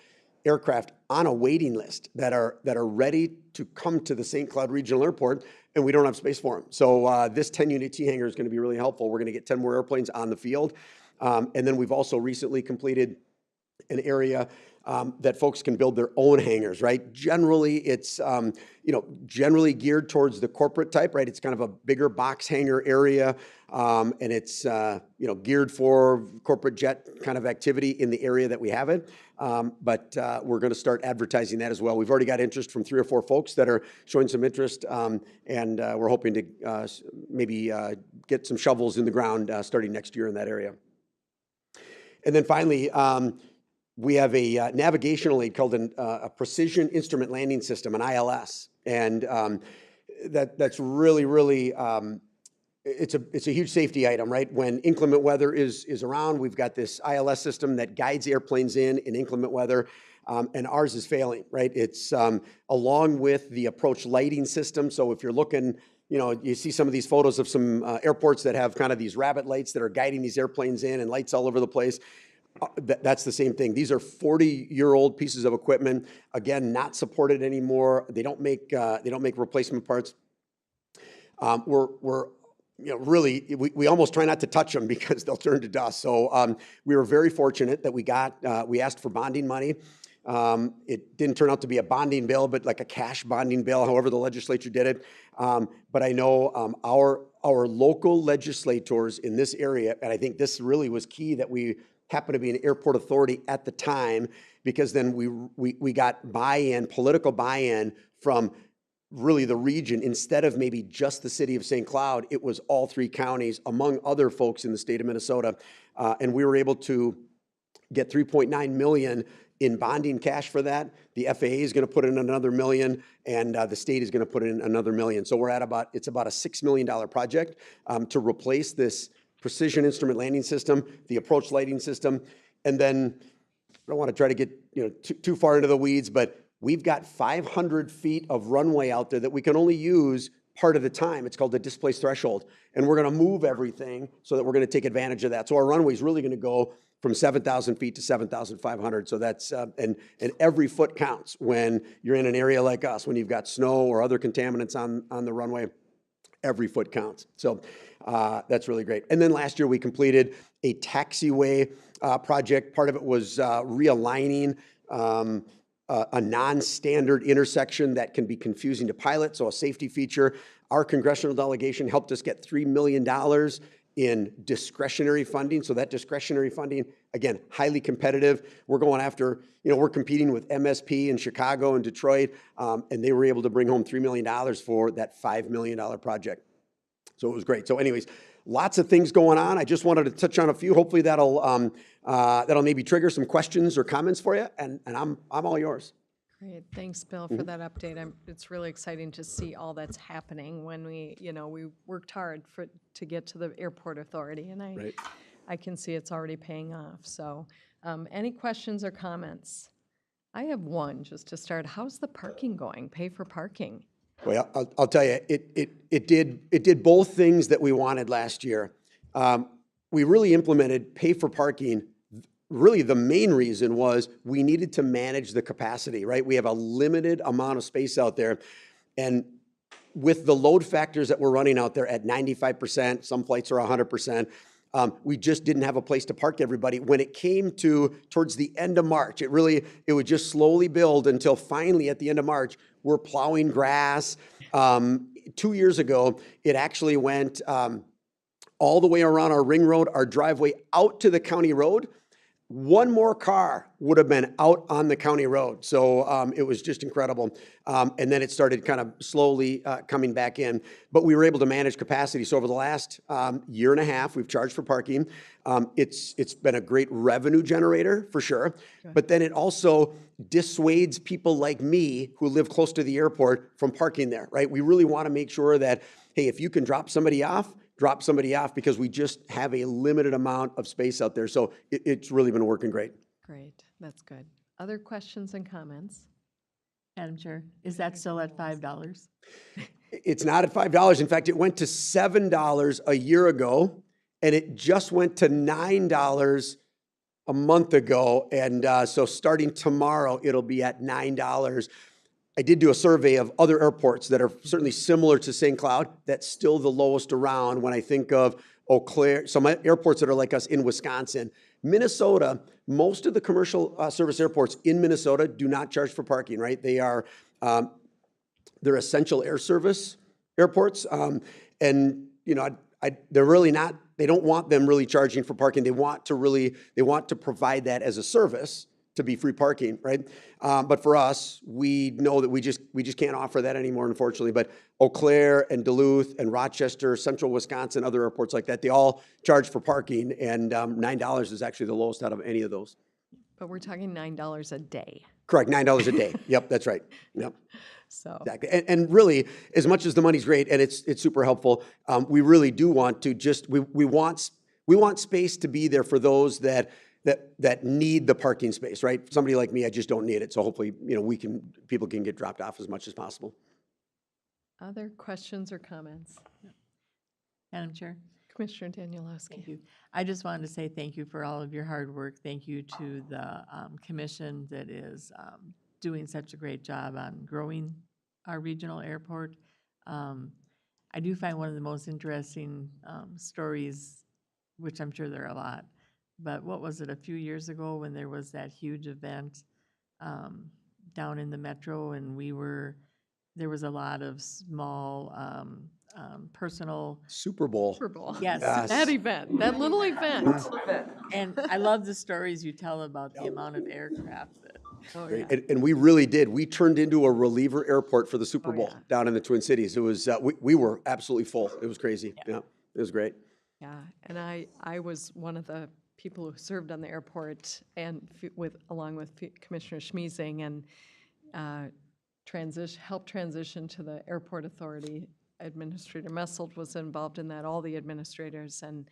aircraft on a waiting list that are ready to come to the St. Cloud Regional Airport, and we don't have space for them. So this 10-unit T-hangar is going to be really helpful. We're going to get 10 more airplanes on the field. And then we've also recently completed an area that folks can build their own hangars, right? Generally, it's, generally geared towards the corporate type, right? It's kind of a bigger box hangar area, and it's, geared for corporate jet kind of activity in the area that we have it. But we're going to start advertising that as well. We've already got interest from 3 or 4 folks that are showing some interest, and we're hoping to maybe get some shovels in the ground starting next year in that area. And then finally, we have a navigational aid called a Precision Instrument Landing System, an ILS, and that's really it's a huge safety item, right? When inclement weather is around, we've got this ILS system that guides airplanes in inclement weather, and ours is failing, right? It's along with the approach lighting system. So if you're looking, you see some of these photos of some airports that have kind of these rabbit lights that are guiding these airplanes in and lights all over the place. That's the same thing. These are 40-year-old pieces of equipment. Again, not supported anymore. They don't make replacement parts. We're really, we almost try not to touch them because they'll turn to dust. So we were very fortunate that we asked for bonding money. It didn't turn out to be a bonding bill, but like a cash bonding bill, however the legislature did it. But I know our local legislators in this area, and I think this really was key that we happened to be an airport authority at the time, because then we got buy-in, political buy-in from really the region. Instead of maybe just the city of St. Cloud, it was all 3 counties, among other folks in the state of Minnesota. And we were able to get $3.9 million in bonding cash for that. The FAA is going to put in another $1 million, and the state is going to put in another $1 million. So we're at it's about a $6 million project to replace this Precision Instrument Landing System, the approach lighting system. And then I don't want to try to get too far into the weeds, but we've got 500 feet of runway out there that we can only use part of the time. It's called the displaced threshold. And we're going to move everything so that we're going to take advantage of that. So our runway is really going to go from 7,000 feet to 7,500. So that's, and every foot counts when you're in an area like us, when you've got snow or other contaminants on the runway. Every foot counts. So that's really great. And then last year we completed a taxiway project. Part of it was realigning a non-standard intersection that can be confusing to pilots, so a safety feature. Our congressional delegation helped us get $3 million in discretionary funding. So that discretionary funding, again, highly competitive. We're going after, we're competing with MSP in Chicago and Detroit, and they were able to bring home $3 million for that $5 million project. So it was great. So anyways, lots of things going on. I just wanted to touch on a few. Hopefully that'll maybe trigger some questions or comments for you, and I'm all yours. Great, thanks, Bill, for that update. It's really exciting to see all that's happening when we worked hard to get to the airport authority, and I can see it's already paying off. So, any questions or comments? I have one just to start. How's the parking going? Pay for parking? Well, I'll tell you, it did both things that we wanted last year. We really implemented pay for parking. Really, the main reason was we needed to manage the capacity, right? We have a limited amount of space out there. And with the load factors that we're running out there at 95%, some flights are 100%, we just didn't have a place to park everybody. When it came towards the end of March, it would just slowly build until finally at the end of March, we're plowing grass. 2 years ago, it actually went all the way around our ring road, our driveway out to the county road. One more car would have been out on the county road. So it was just incredible. And then it started kind of slowly coming back in. But we were able to manage capacity. So over the last year and a half, we've charged for parking. It's been a great revenue generator for sure. Okay. But then it also dissuades people like me who live close to the airport from parking there, right? We really want to make sure that, hey, if you can drop somebody off because we just have a limited amount of space out there. So it's really been working great. Great, that's good. Other questions and comments? Madam Chair, is that still at $5? It's not at $5. In fact, it went to $7 a year ago, and it just went to $9 a month ago. And so starting tomorrow, it'll be at $9. I did do a survey of other airports that are certainly similar to St. Cloud. That's still the lowest around when I think of Eau Claire, some airports that are like us in Wisconsin. Minnesota, most of the commercial service airports in Minnesota do not charge for parking, right? They're essential air service airports. And, you know, they're really not, they don't want them really charging for parking. They want to provide that as a service to be free parking, right? But for us, we know that we just can't offer that anymore, unfortunately. But Eau Claire and Duluth and Rochester, Central Wisconsin, other airports like that, they all charge for parking, and $9 is actually the lowest out of any of those. But we're talking $9 a day. Correct, $9 a day. Yep, that's right. Yep. So Exactly. And really, as much as the money's great and it's super helpful, we really do want to we want space to be there for those that need the parking space, right? Somebody like me, I just don't need it. So hopefully, you know, people can get dropped off as much as possible. other questions or comments? Madam Chair? Commissioner Danielowski. Thank you. I just wanted to say thank you for all of your hard work. Thank you to the commission that is doing such a great job on growing our regional airport. I do find one of the most interesting stories, which I'm sure there are a lot, but what was it, a few years ago when there was that huge event down in the metro, and there was a lot of small personal. Super Bowl. Super Bowl. Yes. That event, that little event. And I love the stories you tell about the amount of aircraft that. Oh, Great. yeah. And we really did. We turned into a reliever airport for the Super Bowl yeah. down in the Twin Cities. It was, we were absolutely full. It was crazy. Yeah, it was great. Yeah, and I was one of the people who served on the airport and along with Commissioner Schmeezing and helped transition to the airport authority. Administrator Messelt was involved in that, all the administrators, and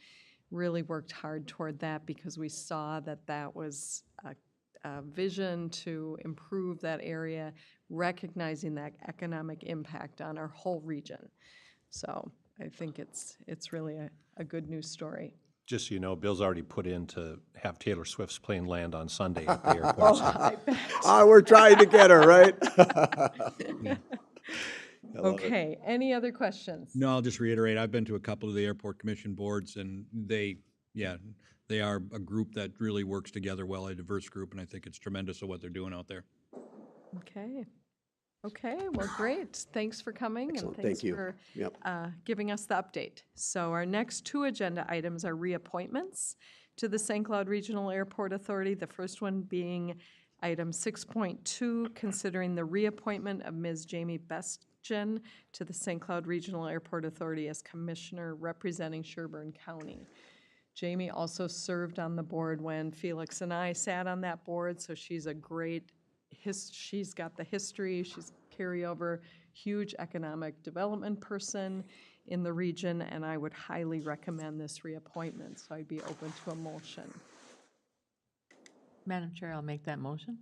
really worked hard toward that because we saw that was a vision to improve that area, recognizing that economic impact on our whole region. So I think it's really a good news story. Just so you know, Bill's already put in to have Taylor Swift's plane land on Sunday at the airport. I bet. We're trying to get her, right? Okay, any other questions? No, I'll just reiterate, I've been to a couple of the airport commission boards, and they are a group that really works together well, a diverse group, and I think it's tremendous of what they're doing out there. Okay. Okay, well, great. Thanks for coming. Excellent. And thanks Thank you. for Yep. giving us the update. So our next two agenda items are reappointments to the St. Cloud Regional Airport Authority. The first one being item 6.2, considering the reappointment of Ms. Jamie Bestgen to the St. Cloud Regional Airport Authority as Commissioner representing Sherburne County. Jamie also served on the board when Felix and I sat on that board, so she's a great she's got the history, she's carryover, huge economic development person in the region, and I would highly recommend this reappointment, so I'd be open to a motion. Madam Chair, I'll make that motion.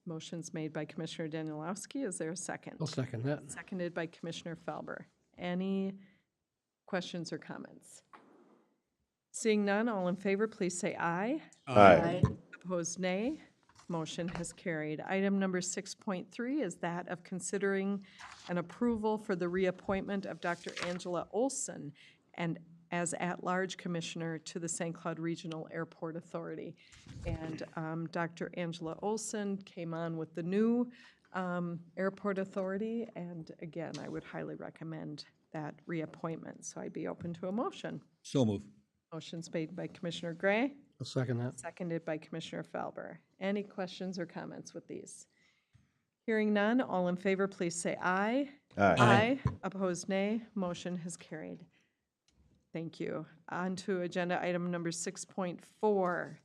Motion's made by Commissioner Danielowski. Is there a second? I'll second that. Seconded by Commissioner Felber. Any questions or comments? Seeing none, all in favor, please say aye. Aye. Opposed, nay. Motion has carried. Item number 6.3 is that of considering an approval for the reappointment of Dr. Angela Olson and as at-large commissioner to the St. Cloud Regional Airport Authority. And Dr. Angela Olson came on with the new airport authority, and again, I would highly recommend that reappointment. So I'd be open to a motion. So move. Motion's made by Commissioner Gray. I'll second that. Seconded by Commissioner Felber. Any questions or comments with these? Hearing none, all in favor, please say aye. Aye. Opposed, nay. Motion has carried. Thank you. On to agenda item number 6.4.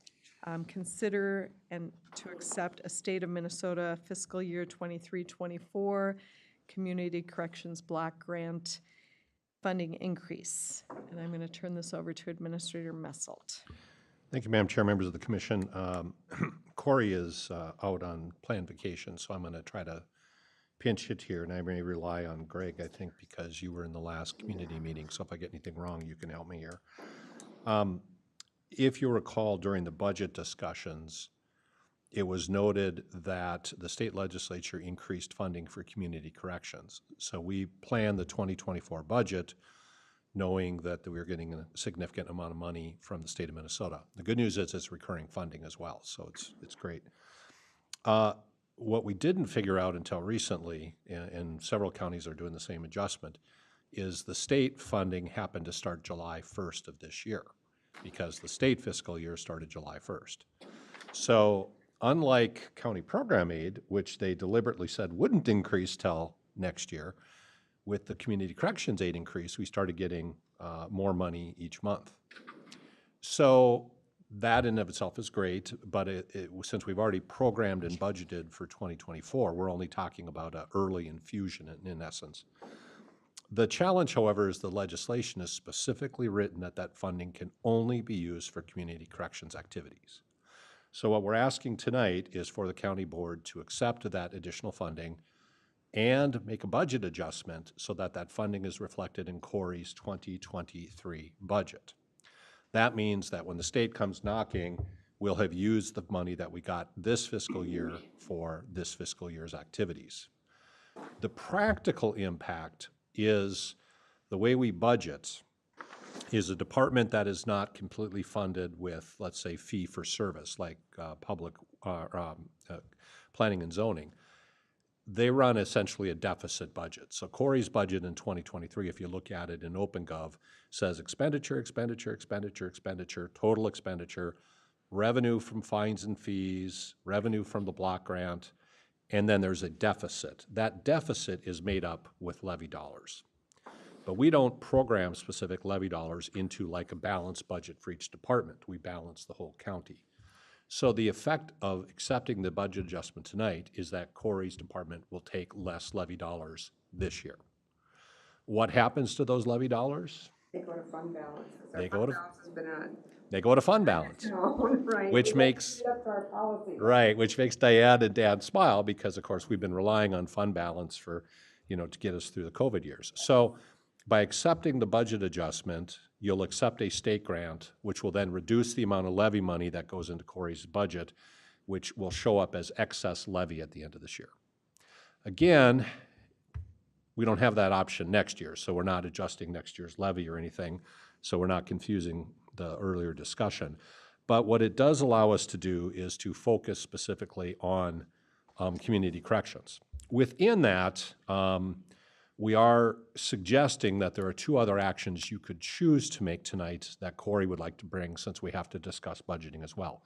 Consider and to accept a State of Minnesota fiscal year 23-24 Community Corrections Block Grant funding increase. And I'm going to turn this over to Administrator Messelt. Thank you, Madam Chair, members of the commission. Corey is out on planned vacation, so I'm going to try to pinch hit here, and I may rely on Greg, I think, because you were in the last community meeting, so if I get anything wrong, you can help me here. If you recall, during the budget discussions, it was noted that the state legislature increased funding for community corrections. So we planned the 2024 budget knowing that we were getting a significant amount of money from the state of Minnesota. The good news is it's recurring funding as well, so it's great. What we didn't figure out until recently, and several counties are doing the same adjustment, is the state funding happened to start July 1st of this year, because the state fiscal year started July 1st. So unlike county program aid, which they deliberately said wouldn't increase till next year, with the community corrections aid increase, we started getting more money each month. So that in of itself is great, but since we've already programmed and budgeted for 2024, we're only talking about an early infusion in essence. The challenge, however, is the legislation is specifically written that that funding can only be used for community corrections activities. So what we're asking tonight is for the county board to accept that additional funding and make a budget adjustment so that that funding is reflected in Corey's 2023 budget. That means that when the state comes knocking, we'll have used the money that we got this fiscal year for this fiscal year's activities. The practical impact is the way we budget is a department that is not completely funded with, let's say, fee for service, like public planning and zoning. They run essentially a deficit budget. So Corey's budget in 2023, if you look at it in OpenGov, says expenditure, expenditure, expenditure, expenditure, total expenditure, revenue from fines and fees, revenue from the block grant, and then there's a deficit. That deficit is made up with levy dollars. But we don't program specific levy dollars into like a balanced budget for each department. We balance the whole county. So the effect of accepting the budget adjustment tonight is that Corey's department will take less levy dollars this year. What happens to those levy dollars? They go to fund balance. 'Cause our They go fund to- balance has been on They go to fund balance, its own, right? which We makes, have to get up to our policy. right, which makes Diane and Dad smile because, of course, we've been relying on fund balance for, to get us through the COVID years. So by accepting the budget adjustment, you'll accept a state grant, which will then reduce the amount of levy money that goes into Corey's budget, which will show up as excess levy at the end of this year. Again, we don't have that option next year, so we're not adjusting next year's levy or anything, so we're not confusing the earlier discussion. But what it does allow us to do is to focus specifically on community corrections. Within that, we are suggesting that there are two other actions you could choose to make tonight that Corey would like to bring, since we have to discuss budgeting as well.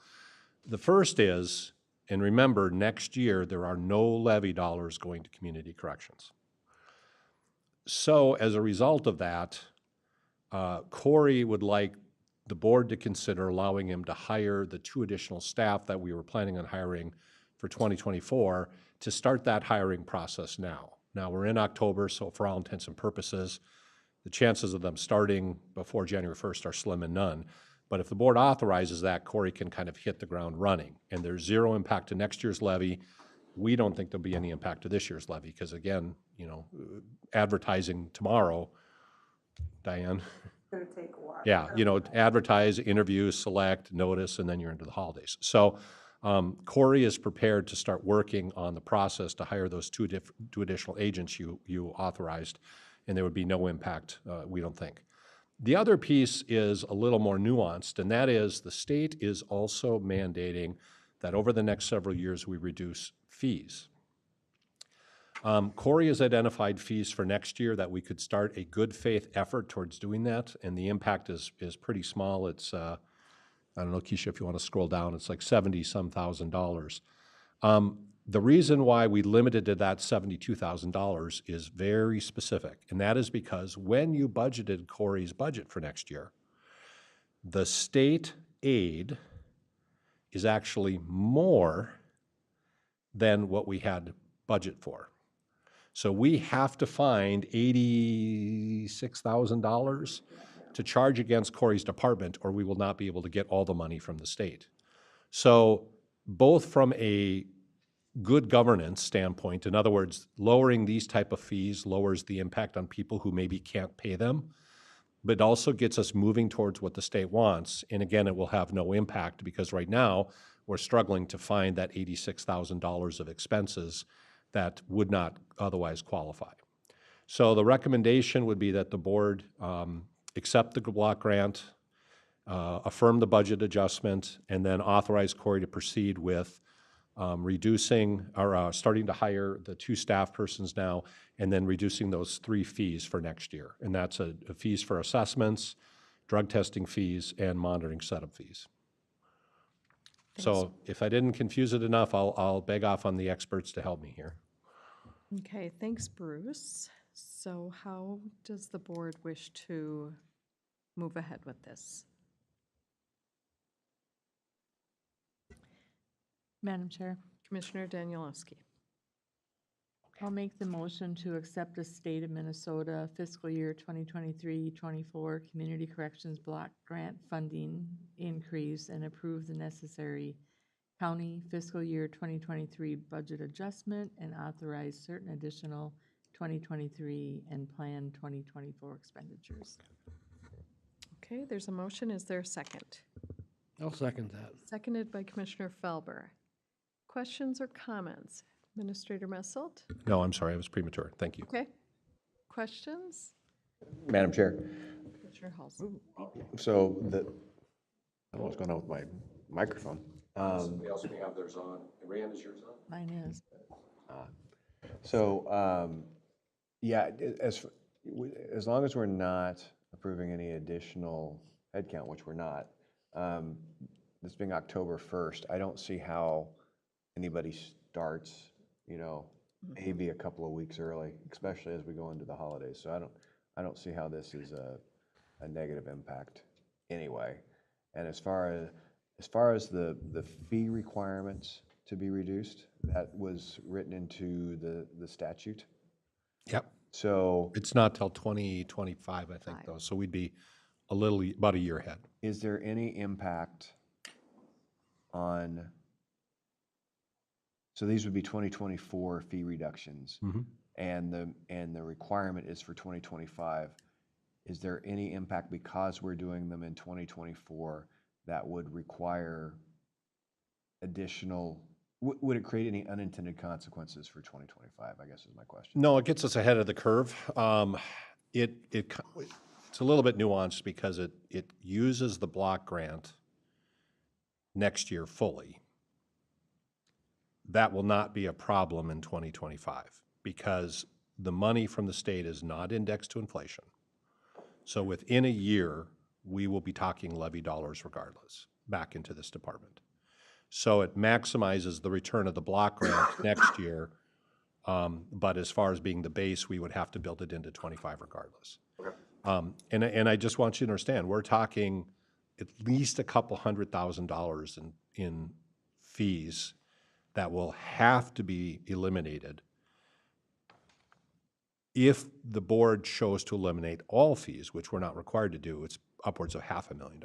The first is, and remember, next year there are no levy dollars going to community corrections. So as a result of that, Corey would like the board to consider allowing him to hire the 2 additional staff that we were planning on hiring for 2024 to start that hiring process now. Now, we're in October, so for all intents and purposes, the chances of them starting before January 1st are slim and none. But if the board authorizes that, Corey can kind of hit the ground running. And there's zero impact to next year's levy. We don't think there'll be any impact to this year's levy because, again, advertising tomorrow, Diane? It's gonna take a while. Yeah, advertise, interview, select, notice, and then you're into the holidays. So Corey is prepared to start working on the process to hire those two additional agents you authorized, and there would be no impact, we don't think. The other piece is a little more nuanced, and that is the state is also mandating that over the next several years we reduce fees. Corey has identified fees for next year that we could start a good faith effort towards doing that, and the impact is pretty small. It's, I don't know, Keisha, if you want to scroll down, it's like $70-some thousand. The reason why we limited to that $72,000 is very specific, and that is because when you budgeted Corey's budget for next year, the state aid is actually more than what we had budget for. So we have to find $86,000 to charge against Corey's department, or we will not be able to get all the money from the state. So both from a good governance standpoint, in other words, lowering these type of fees lowers the impact on people who maybe can't pay them, but also gets us moving towards what the state wants. And again, it will have no impact because right now we're struggling to find that $86,000 of expenses that would not otherwise qualify. So the recommendation would be that the board accept the block grant, affirm the budget adjustment, and then authorize Corey to proceed with reducing, or starting to hire the 2 staff persons now, and then reducing those 3 fees for next year. And that's a fees for assessments, drug testing fees, and monitoring setup fees. So if I didn't confuse it enough, I'll beg off on the experts to help me here. Okay, thanks, Bruce. So how does the board wish to move ahead with this? Madam Chair, Commissioner Danielowski. I'll make the motion to accept the State of Minnesota fiscal year 2023-24 Community Corrections Block Grant funding increase and approve the necessary county fiscal year 2023 budget adjustment and authorize certain additional 2023 and planned 2024 expenditures. Okay, there's a motion. Is there a second? I'll second that. Seconded by Commissioner Felber. Questions or comments? Administrator Messelt? No, I'm sorry, I was premature. Thank you. Okay. Questions? Madam Chair, Commissioner Halls. so I don't know what's going on with my microphone. Somebody else may have theirs on. Rand, is yours on? Mine is. So, yeah, as long as we're not approving any additional headcount, which we're not, this being October 1st, I don't see how anybody starts, maybe a couple of weeks early, especially as we go into the holidays. So I don't see how this is a negative impact anyway. And as far as the fee requirements to be reduced, that was written into the statute. Yep. So It's not till 2025, I think, though, so we'd be about a year ahead. is there any impact on, so these would be 2024 fee reductions, and the requirement is for 2025. Is there any impact because we're doing them in 2024 that would require additional, would it create any unintended consequences for 2025, I guess is my question. No, it gets us ahead of the curve. It's a little bit nuanced because it uses the block grant next year fully. That will not be a problem in 2025 because the money from the state is not indexed to inflation. So within a year, we will be talking levy dollars regardless back into this department. So it maximizes the return of the block grant next year. But as far as being the base, we would have to build it into 25 regardless. Okay. And I just want you to understand, we're talking at least a couple $100,000 in fees that will have to be eliminated if the board chose to eliminate all fees, which we're not required to do. It's upwards of $500,000.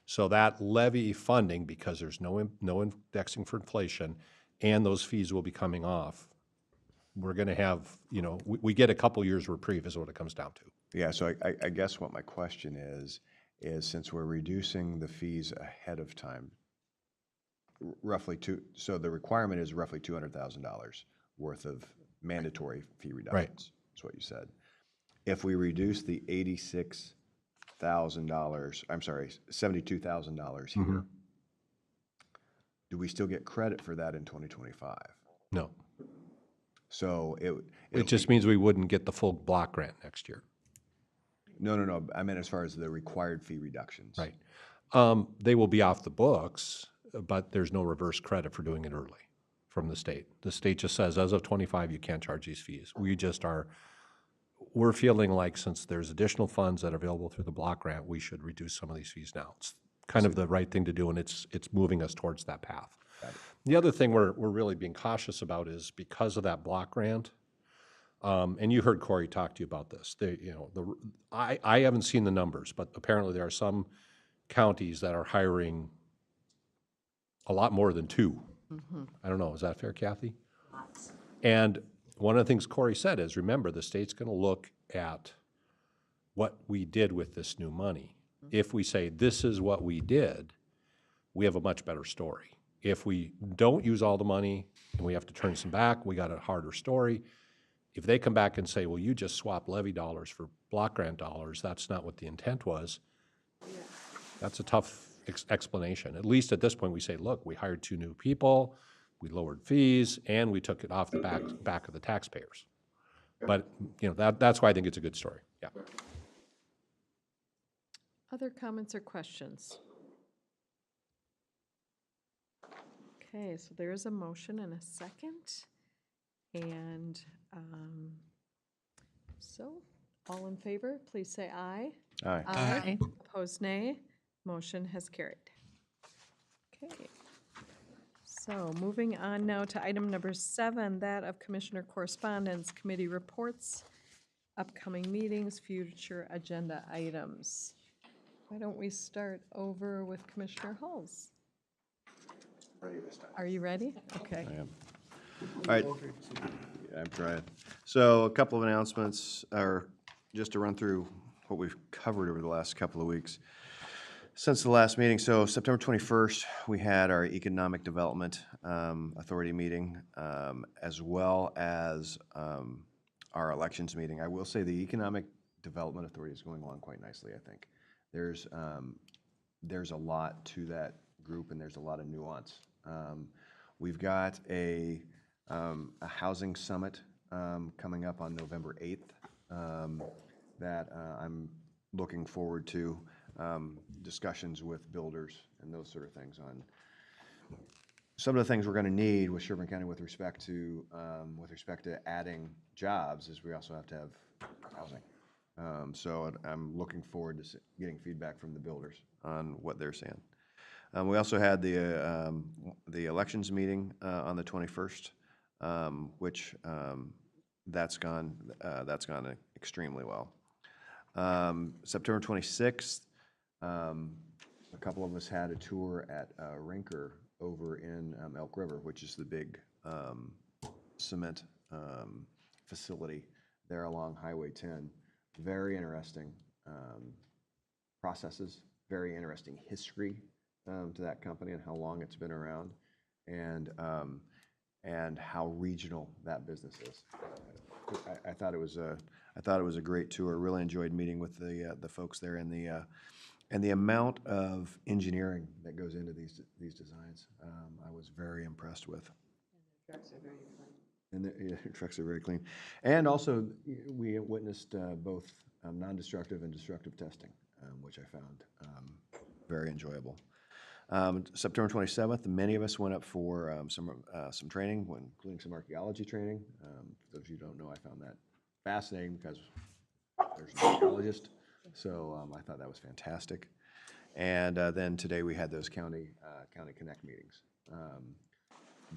So that levy funding, because there's no indexing for inflation, and those fees will be coming off, we're going to have, we get a couple years reprieve is what it comes down to. Yeah, so I guess what my question is since we're reducing the fees ahead of time, so the requirement is roughly $200,000 worth of mandatory fee reductions. Right. That's what you said. If we reduce the $72,000 here, do we still get credit for that in 2025? No. So It just means we wouldn't get the full block grant next year. No. I meant as far as the required fee reductions. Right. They will be off the books, but there's no reverse credit for doing it early from the state. The state just says, as of 25, you can't charge these fees. We're feeling like since there's additional funds that are available through the block grant, we should reduce some of these fees now. It's kind of the right thing to do, and it's moving us towards that path. The other thing we're really being cautious about is because of that block grant, and you heard Corey talk to you about this. I haven't seen the numbers, but apparently there are some counties that are hiring a lot more than 2. I don't know, is that fair, Kathy? Lots. And one of the things Corey said is, remember, the state's going to look at what we did with this new money. If we say this is what we did, we have a much better story. If we don't use all the money and we have to turn some back, we got a harder story. If they come back and say, well, you just swap levy dollars for block grant dollars, that's not what the intent was, that's a tough explanation. At least at this point, we say, look, we hired 2 new people, we lowered fees, and we took it off the back of the taxpayers. But, that's why I think it's a good story, yeah. Other comments or questions? Okay, so there is a motion and a second. And so, all in favor, please say aye. Aye. Aye. Opposed, nay. Motion has carried. Okay. So moving on now to item number 7, that of Commissioner Correspondence, Committee Reports, upcoming meetings, future agenda items. Why don't we start over with Commissioner Hulls? Ready this time. Are you ready? Okay. I am. All right. Yeah, I'm trying. So a couple of announcements, or just to run through what we've covered over the last couple of weeks. Since the last meeting, so September 21st, we had our Economic Development Authority meeting, as well as our elections meeting. I will say the Economic Development Authority is going along quite nicely, I think. There's a lot to that group, and there's a lot of nuance. We've got a housing summit coming up on November 8th that I'm looking forward to. Discussions with builders and those sort of things on some of the things we're going to need with Sherburne County with respect to adding jobs is we also have to have housing. So I'm looking forward to getting feedback from the builders on what they're saying. We also had the elections meeting on the 21st, which that's gone extremely well. September 26th, a couple of us had a tour at Rinker over in Elk River, which is the big cement facility there along Highway 10. Very interesting processes, very interesting history to that company and how long it's been around, and how regional that business is. I thought it was a great tour. Really enjoyed meeting with the folks there, and the amount of engineering that goes into these designs. I was very impressed with. And the trucks are very clean. And also, we witnessed both non-destructive and destructive testing, which I found very enjoyable. September 27th, many of us went up for some training, including some archaeology training. For those of you who don't know, I found that fascinating because there's an archaeologist. So I thought that was fantastic. And then today we had those County Connect meetings.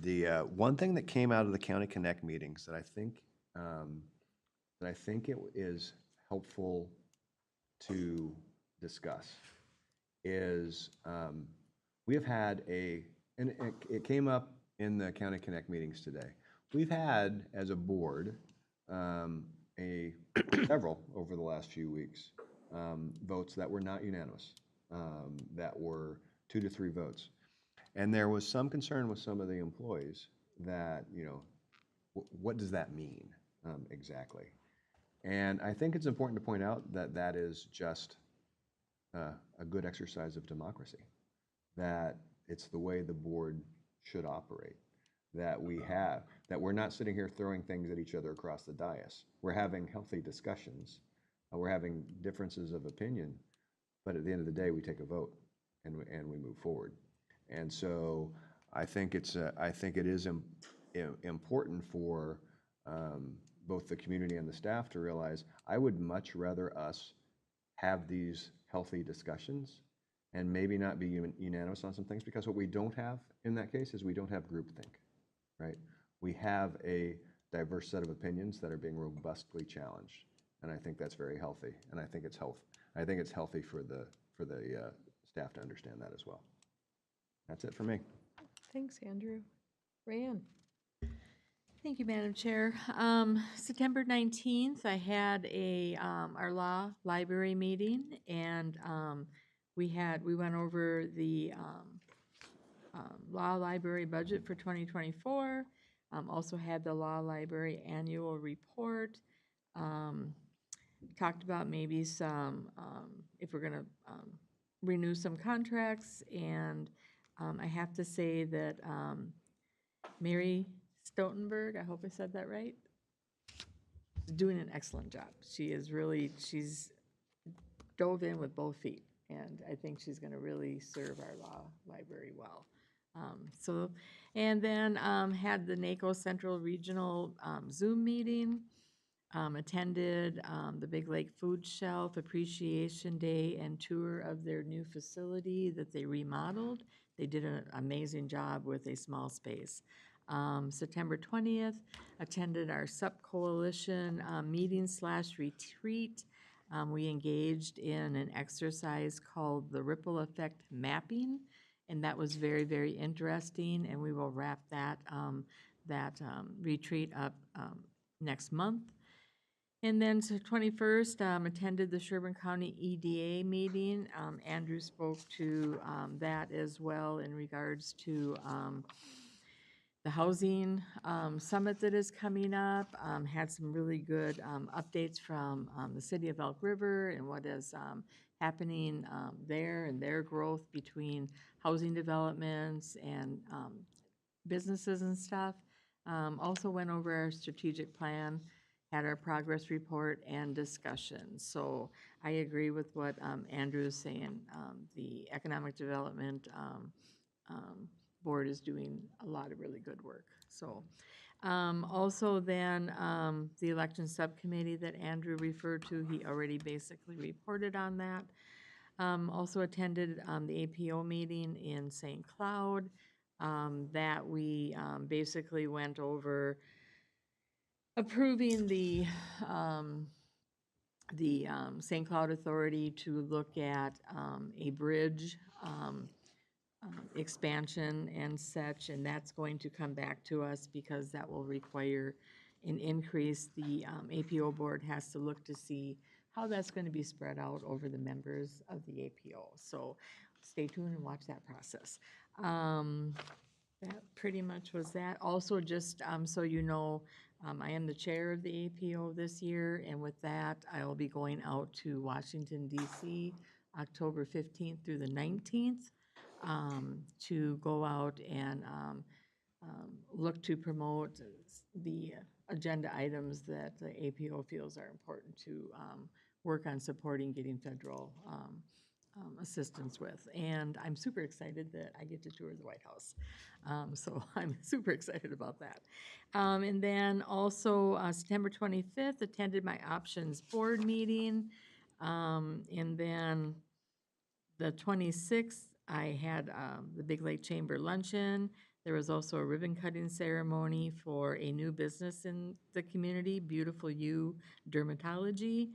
The one thing that came out of the County Connect meetings that I think it is helpful to discuss is we have had and it came up in the County Connect meetings today. We've had, as a board, several over the last few weeks, votes that were not unanimous, that were 2 to 3 votes. And there was some concern with some of the employees that, what does that mean exactly? And I think it's important to point out that that is just a good exercise of democracy, that it's the way the board should operate, that we're not sitting here throwing things at each other across the dais. We're having healthy discussions. We're having differences of opinion, but at the end of the day, we take a vote and we move forward. And so I think it is important for both the community and the staff to realize I would much rather us have these healthy discussions and maybe not be unanimous on some things, because what we don't have in that case is we don't have groupthink, right? We have a diverse set of opinions that are being robustly challenged, and I think that's very healthy, and I think it's healthy for the staff to understand that as well. That's it for me. Thanks, Andrew. Rayanne? Thank you, Madam Chair. September 19th, I had our law library meeting, and we went over the law library budget for 2024. Also had the law library annual report. Talked about maybe some, if we're gonna renew some contracts, and I have to say that Mary Stoutenberg, I hope I said that right, is doing an excellent job. She's dove in with both feet, and I think she's gonna really serve our law library well. And then had the NACO Central Regional Zoom meeting, attended the Big Lake Food Shelf Appreciation Day and tour of their new facility that they remodeled. They did an amazing job with a small space. September 20th, attended our SUP Coalition meeting/retreat. We engaged in an exercise called the Ripple Effect Mapping, and that was very, very interesting, and we will wrap that retreat up next month. And then so 21st, attended the Sherburne County EDA meeting. Andrew spoke to that as well in regards to the housing summit that is coming up. Had some really good updates from the city of Elk River and what is happening there and their growth between housing developments and businesses and stuff. Also went over our strategic plan, had our progress report and discussion. So I agree with what Andrew is saying. The Economic Development Board is doing a lot of really good work. So also then the election subcommittee that Andrew referred to, he already basically reported on that. Also attended the APO meeting in St. Cloud that we basically went over approving the St. Cloud Authority to look at a bridge expansion and such, and that's going to come back to us because that will require an increase. The APO board has to look to see how that's going to be spread out over the members of the APO. So stay tuned and watch that process. That pretty much was that. Also, just so you know, I am the chair of the APO this year, and with that, I will be going out to Washington, D.C., October 15th through the 19th, to go out and look to promote the agenda items that the APO feels are important to work on supporting getting federal assistance with. And I'm super excited that I get to tour the White House. So I'm super excited about that. And then also September 25th, attended my options board meeting. And then the 26th, I had the Big Lake Chamber luncheon. There was also a ribbon cutting ceremony for a new business in the community, Beautiful You Dermatology.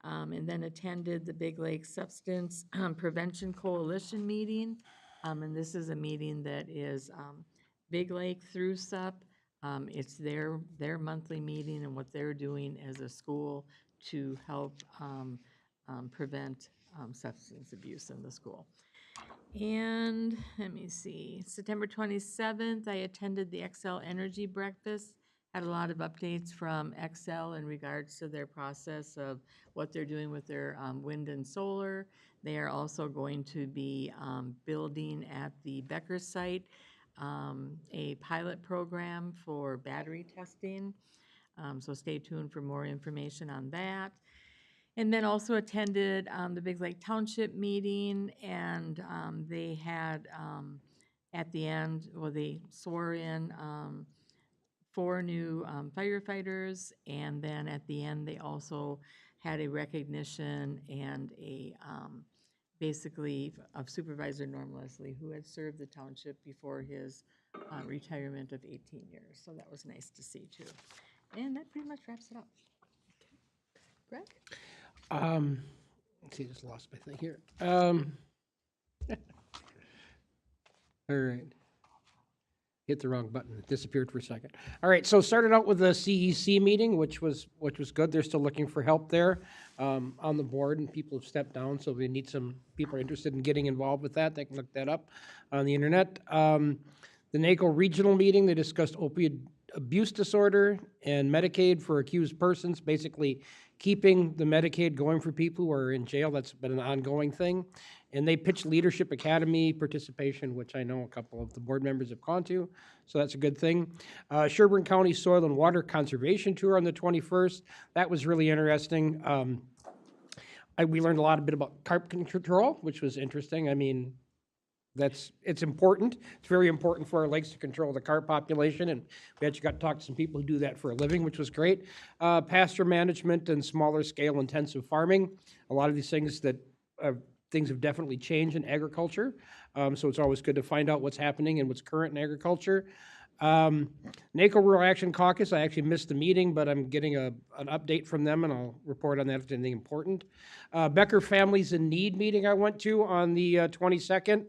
And then attended the Big Lake Substance Prevention Coalition meeting. And this is a meeting that is Big Lake through SUP. It's their monthly meeting and what they're doing as a school to help prevent substance abuse in the school. And let me see, September 27th, I attended the Xcel Energy Breakfast. Had a lot of updates from Xcel in regards to their process of what they're doing with their wind and solar. They are also going to be building at the Becker site a pilot program for battery testing. So stay tuned for more information on that. And then also attended the Big Lake Township meeting, and they had at the end, well, they swore in 4 new firefighters, and then at the end, they also had a recognition and a basically of Supervisor Norm Leslie, who had served the township before his retirement of 18 years. So that was nice to see too. And that pretty much wraps it up. Greg? Let's see, just lost my thing here. All right. Hit the wrong button. It disappeared for a second. All right, so started out with the CEC meeting, which was good. They're still looking for help there on the board, and people have stepped down, so we need some people are interested in getting involved with that. They can look that up on the internet. The NACO regional meeting, they discussed opioid abuse disorder and Medicaid for accused persons, basically keeping the Medicaid going for people who are in jail. That's been an ongoing thing. And they pitched Leadership Academy participation, which I know a couple of the board members have gone to, so that's a good thing. Sherburne County Soil and Water Conservation Tour on the 21st. That was really interesting. We learned a lot a bit about carp control, which was interesting. I mean, it's important. It's very important for our lakes to control the carp population, and we actually got to talk to some people who do that for a living, which was great. Pasture management and smaller scale intensive farming. A lot of these things have definitely changed in agriculture, so it's always good to find out what's happening and what's current in agriculture. NACO Rural Action Caucus, I actually missed the meeting, but I'm getting an update from them, and I'll report on that if there's anything important. Becker Families in Need meeting I went to on the 22nd.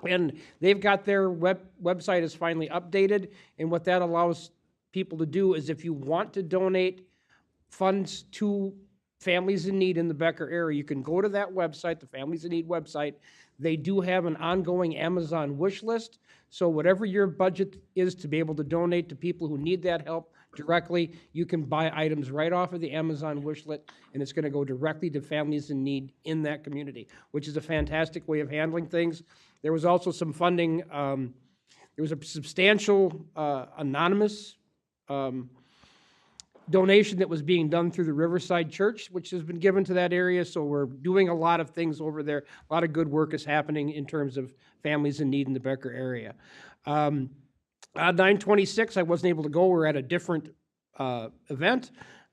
And they've got their website is finally updated, and what that allows people to do is if you want to donate funds to families in need in the Becker area, you can go to that website, the Families in Need website. They do have an ongoing Amazon wish list, so whatever your budget is to be able to donate to people who need that help directly, you can buy items right off of the Amazon wish list, and it's going to go directly to families in need in that community, which is a fantastic way of handling things. There was also some funding. There was a substantial anonymous donation that was being done through the Riverside Church, which has been given to that area. So we're doing a lot of things over there. A lot of good work is happening in terms of families in need in the Becker area. 9/26, I wasn't able to go. We're at a different event,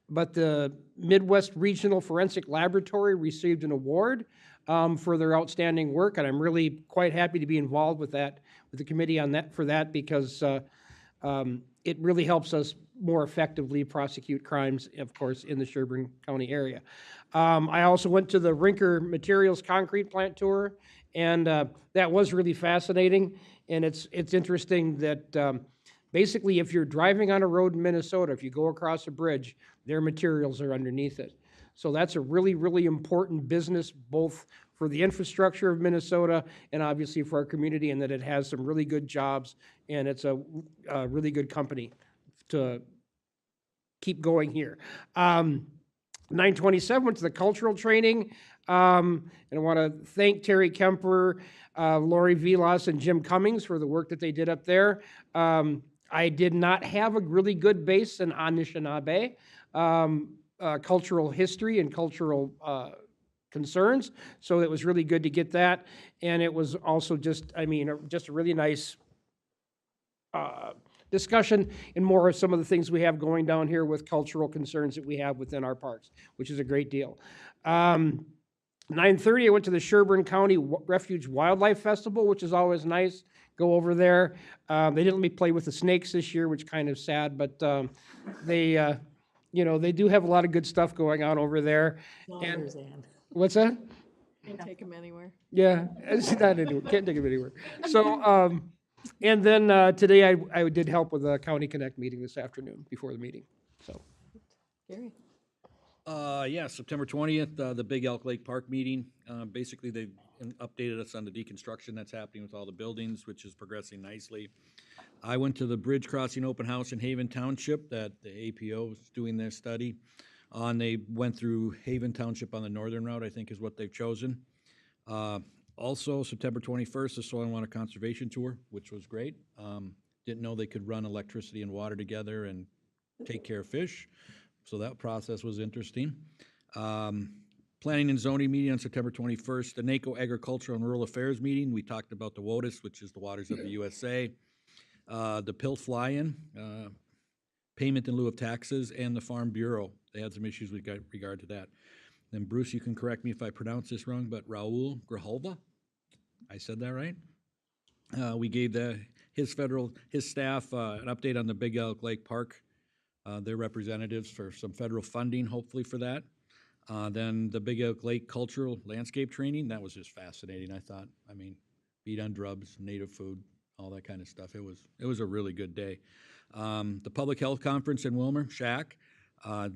but the Midwest Regional Forensic Laboratory received an award for their outstanding work, and I'm really quite happy to be involved with that, with the committee on that, for that, because it really helps us more effectively prosecute crimes, of course, in the Sherburne County area. I also went to the Rinker Materials Concrete Plant Tour, and that was really fascinating. And it's interesting that basically if you're driving on a road in Minnesota, if you go across a bridge, their materials are underneath it. So that's a really, really important business, both for the infrastructure of Minnesota and obviously for our community, and that it has some really good jobs, and it's a really good company to keep going here. 9/27 went to the cultural training, and I want to thank Terry Kemper, Lori Vilas, and Jim Cummings for the work that they did up there. I did not have a really good base in Anishinaabe cultural history and cultural concerns, so it was really good to get that. And it was also just a really nice discussion and more of some of the things we have going down here with cultural concerns that we have within our parks, which is a great deal. 9:30, I went to the Sherburne County Refuge Wildlife Festival, which is always nice. Go over there. They didn't let me play with the snakes this year, which is kind of sad, but they do have a lot of good stuff going on over there. And what's that? Can't take them anywhere. Yeah, it's not anywhere. Can't take them anywhere. So, and then today I did help with the County Connect meeting this afternoon before the meeting. So, Gary? Yeah, September 20th, the Big Elk Lake Park meeting. Basically, they updated us on the deconstruction that's happening with all the buildings, which is progressing nicely. I went to the Bridge Crossing Open House in Haven Township that the APO is doing their study on. They went through Haven Township on the northern route, I think is what they've chosen. Also, September 21st, the Soil and Water Conservation Tour, which was great. Didn't know they could run electricity and water together and take care of fish. So that process was interesting. Planning and zoning meeting on September 21st, the NACO Agricultural and Rural Affairs meeting. We talked about the WOTUS, which is the Waters of the USA, the PIL fly-in, payment in lieu of taxes, and the Farm Bureau. They had some issues with regard to that. Then Bruce, you can correct me if I pronounce this wrong, but Raul Grijalva, I said that right? We gave his staff an update on the Big Elk Lake Park, their representatives for some federal funding, hopefully for that. Then the Big Elk Lake Cultural Landscape Training, that was just fascinating, I thought. I mean, beat on drubs, native food, all that kind of stuff. It was a really good day. The Public Health Conference in Wilmer, SHAC,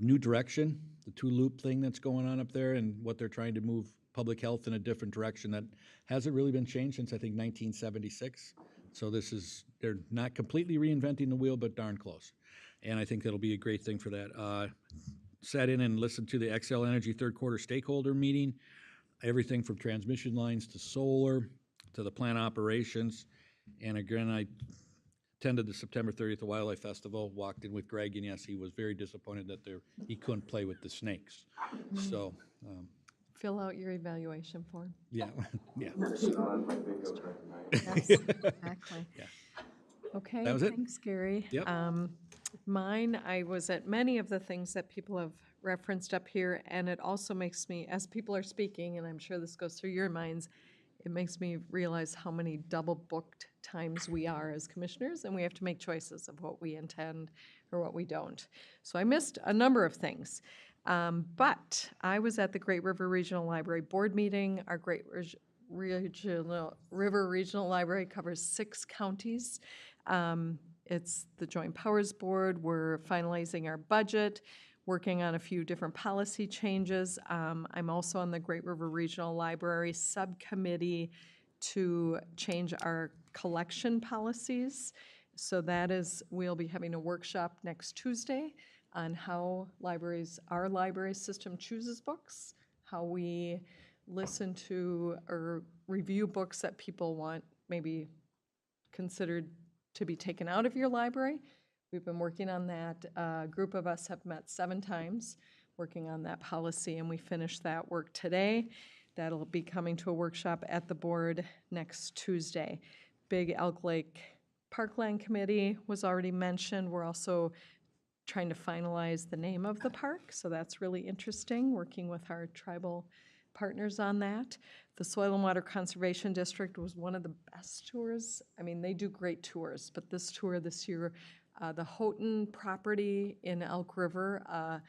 new direction, the two-loop thing that's going on up there and what they're trying to move public health in a different direction that hasn't really been changed since, I think, 1976. So they're not completely reinventing the wheel, but darn close. And I think that'll be a great thing for that. Sat in and listened to the Xcel Energy third quarter stakeholder meeting, everything from transmission lines to solar to the plant operations. And again, I attended the September 30th Wildlife Festival, walked in with Greg, and yes, he was very disappointed that he couldn't play with the snakes. So, Fill out your evaluation form. yeah, yeah. Yes, exactly. Yeah. Okay, That was it. thanks, Gary. Yep. Mine, I was at many of the things that people have referenced up here, and it also makes me, as people are speaking, and I'm sure this goes through your minds, it makes me realize how many double-booked times we are as commissioners, and we have to make choices of what we intend or what we don't. So I missed a number of things. But I was at the Great River Regional Library Board meeting. Our River Regional Library covers 6 counties. It's the Joint Powers Board. We're finalizing our budget, working on a few different policy changes. I'm also on the Great River Regional Library Subcommittee to change our collection policies. So that is, we'll be having a workshop next Tuesday on how our library system chooses books, how we listen to or review books that people want maybe considered to be taken out of your library. We've been working on that. A group of us have met 7 times working on that policy, and we finished that work today. That'll be coming to a workshop at the board next Tuesday. Big Elk Lake Parkland Committee was already mentioned. We're also trying to finalize the name of the park, so that's really interesting, working with our tribal partners on that. The Soil and Water Conservation District was one of the best tours. I mean, they do great tours, but this tour this year, the Houghton property in Elk River,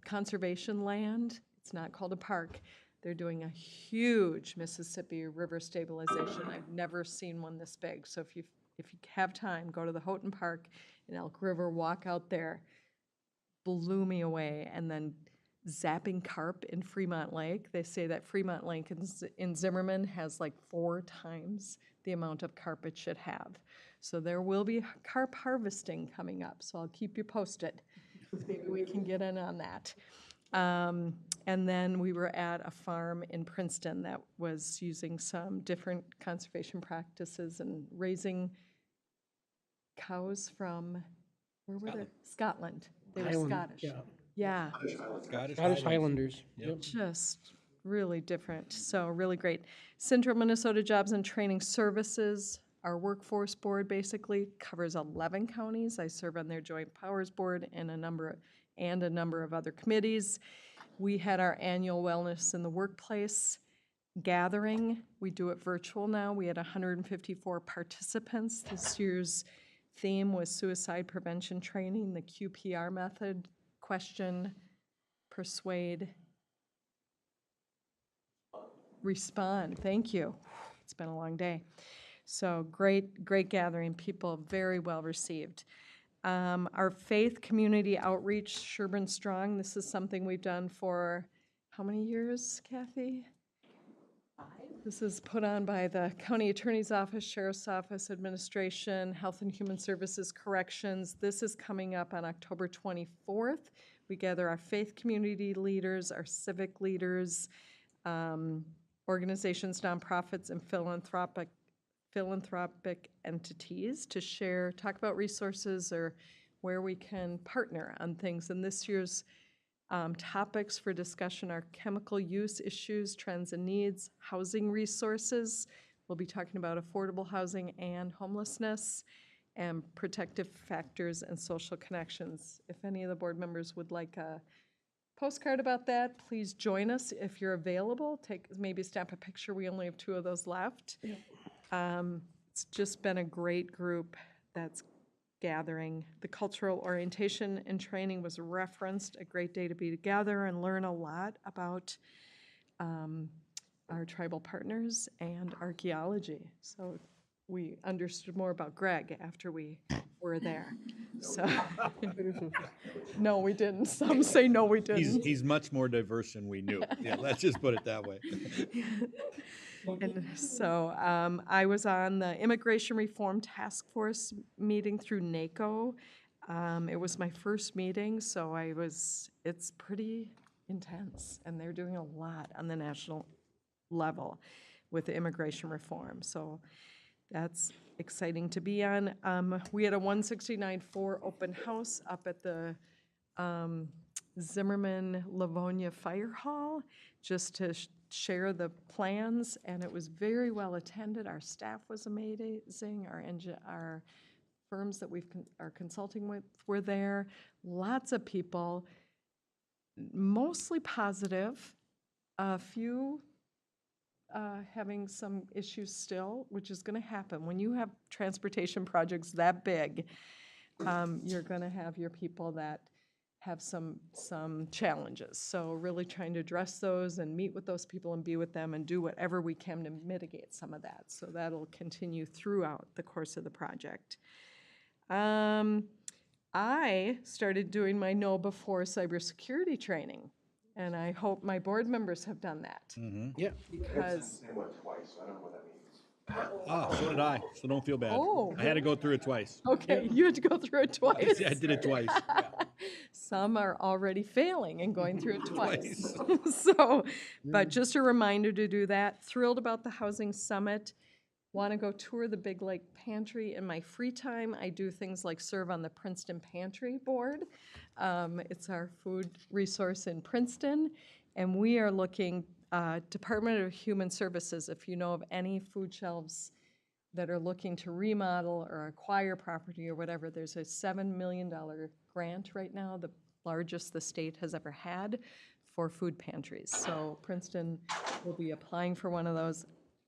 conservation land, it's not called a park. They're doing a huge Mississippi River stabilization. I've never seen one this big. So if you have time, go to the Houghton Park in Elk River, walk out there, blew me away. And then zapping carp in Fremont Lake. They say that Fremont Lake in Zimmerman has like 4 times the amount of carp it should have. So there will be carp harvesting coming up, so I'll keep you posted. Maybe we can get in on that. And then we were at a farm in Princeton that was using some different conservation practices and raising cows from, where were they? Scotland. They were Highland, Scottish. yeah. Yeah. Scottish Highlanders. Yep. Just really different, so really great. Central Minnesota Jobs and Training Services, our workforce board basically covers 11 counties. I serve on their Joint Powers Board and a number of other committees. We had our annual Wellness in the Workplace gathering. We do it virtual now. We had 154 participants. This year's theme was suicide prevention training, the QPR method, question, persuade, respond. Thank you. It's been a long day. So great gathering. People very well received. Our faith community outreach, Sherburne Strong, this is something we've done for how many years, Kathy? 5. This is put on by the County Attorney's Office, Sheriff's Office, Administration, Health and Human Services, Corrections. This is coming up on October 24th. We gather our faith community leaders, our civic leaders, organizations, nonprofits, and philanthropic entities to talk about resources or where we can partner on things. And this year's topics for discussion are chemical use issues, trends and needs, housing resources. We'll be talking about affordable housing and homelessness, and protective factors and social connections. If any of the board members would like a postcard about that, please join us if you're available. Maybe stamp a picture. We only have 2 of those left. It's just been a great group that's gathering. The cultural orientation and training was referenced, a great day to be together and learn a lot about our tribal partners and archaeology. So we understood more about Greg after we were there. So, no, we didn't. Some say no, we didn't. He's much more diverse than we knew. Yeah, let's just put it that way. And so I was on the Immigration Reform Task Force meeting through NACO. It was my first meeting, so it's pretty intense, and they're doing a lot on the national level with the immigration reform. So that's exciting to be on. We had a 169.4 open house up at the Zimmerman Livonia Fire Hall, just to share the plans, and it was very well attended. Our staff was amazing. Our firms that are consulting with were there. Lots of people, mostly positive. A few having some issues still, which is going to happen. When you have transportation projects that big, you're going to have your people that have some challenges. So really trying to address those and meet with those people and be with them and do whatever we can to mitigate some of that. So that'll continue throughout the course of the project. I started doing my Know Before cybersecurity training, and I hope my board members have done that. Yeah. Because, Ah, so did I, so don't feel bad. Oh, I had to go through it twice. okay, you had to go through it twice. Yeah, I did it twice. Some are already failing and going through it twice. So, but just a reminder to do that. Thrilled about the Housing Summit. Want to go tour the Big Lake Pantry. In my free time, I do things like serve on the Princeton Pantry Board. It's our food resource in Princeton, and we are looking, Department of Human Services, if you know of any food shelves that are looking to remodel or acquire property or whatever, there's a $7 million grant right now, the largest the state has ever had for food pantries. So Princeton will be applying for one of those.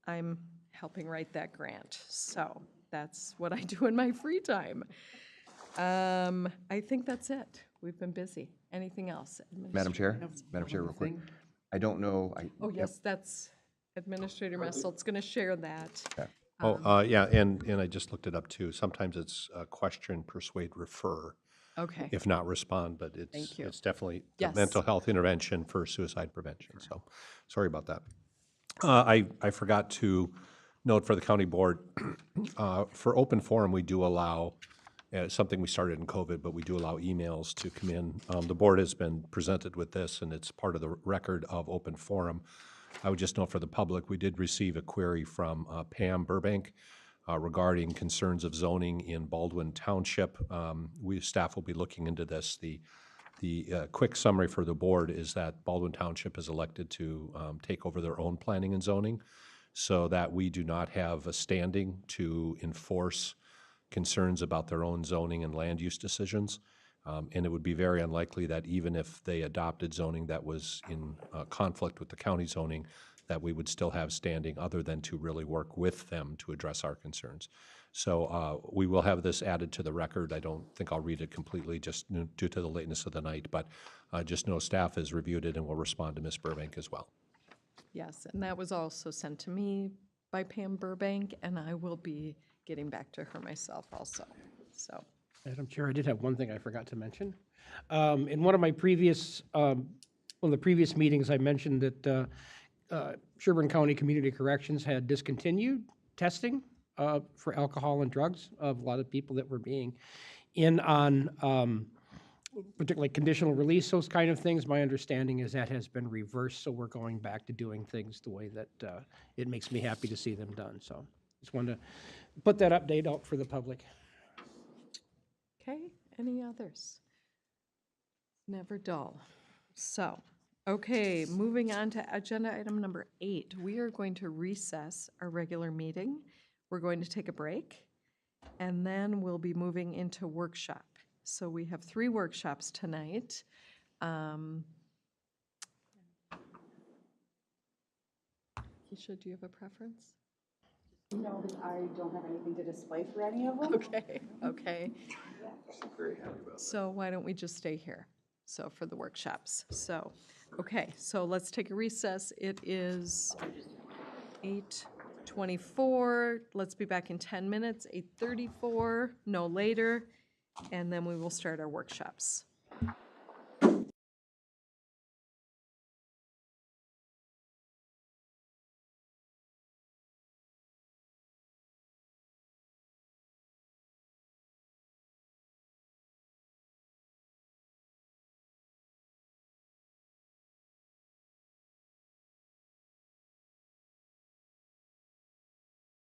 I'm helping write that grant. So that's what I do in my free time. I think that's it. We've been busy. Anything else? Madam Chair, real quick. I don't know, Oh, yes, that's Administrator Messelt's going to share that. Yeah, and I just looked it up too. Sometimes it's question, persuade, refer, Okay. if not respond, but Thank you. it's definitely a Yes. mental health intervention for suicide prevention. So, sorry about that. I forgot to note for the county board, for open forum, we do allow, something we started in COVID, but we do allow emails to come in. The board has been presented with this, and it's part of the record of open forum. I would just note for the public, we did receive a query from Pam Burbank regarding concerns of zoning in Baldwin Township. Staff will be looking into this. The quick summary for the board is that Baldwin Township is elected to take over their own planning and zoning, so that we do not have a standing to enforce concerns about their own zoning and land use decisions. And it would be very unlikely that even if they adopted zoning that was in conflict with the county zoning, that we would still have standing other than to really work with them to address our concerns. So we will have this added to the record. I don't think I'll read it completely just due to the lateness of the night, but just know staff has reviewed it and will respond to Ms. Burbank as well. Yes, and that was also sent to me by Pam Burbank, and I will be getting back to her myself also, so. Madam Chair, I did have one thing I forgot to mention. In one of my previous, one of the previous meetings, I mentioned that Sherburne County Community Corrections had discontinued testing for alcohol and drugs of a lot of people that were being in on particularly conditional release, those kind of things. My understanding is that has been reversed, so we're going back to doing things the way that it makes me happy to see them done. So just wanted to put that update out for the public. Okay, any others? Never dull. So, okay, moving on to agenda item number 8. We are going to recess our regular meeting. We're going to take a break, and then we'll be moving into workshop. So we have 3 workshops tonight. Keisha, do you have a preference? No, I don't have anything to display for any of them. Okay, okay. So why don't we just stay here, so for the workshops. So, okay, so let's take a recess. It is 8:24. Let's be back in 10 minutes, 8:34, no later, and then we will start our workshops.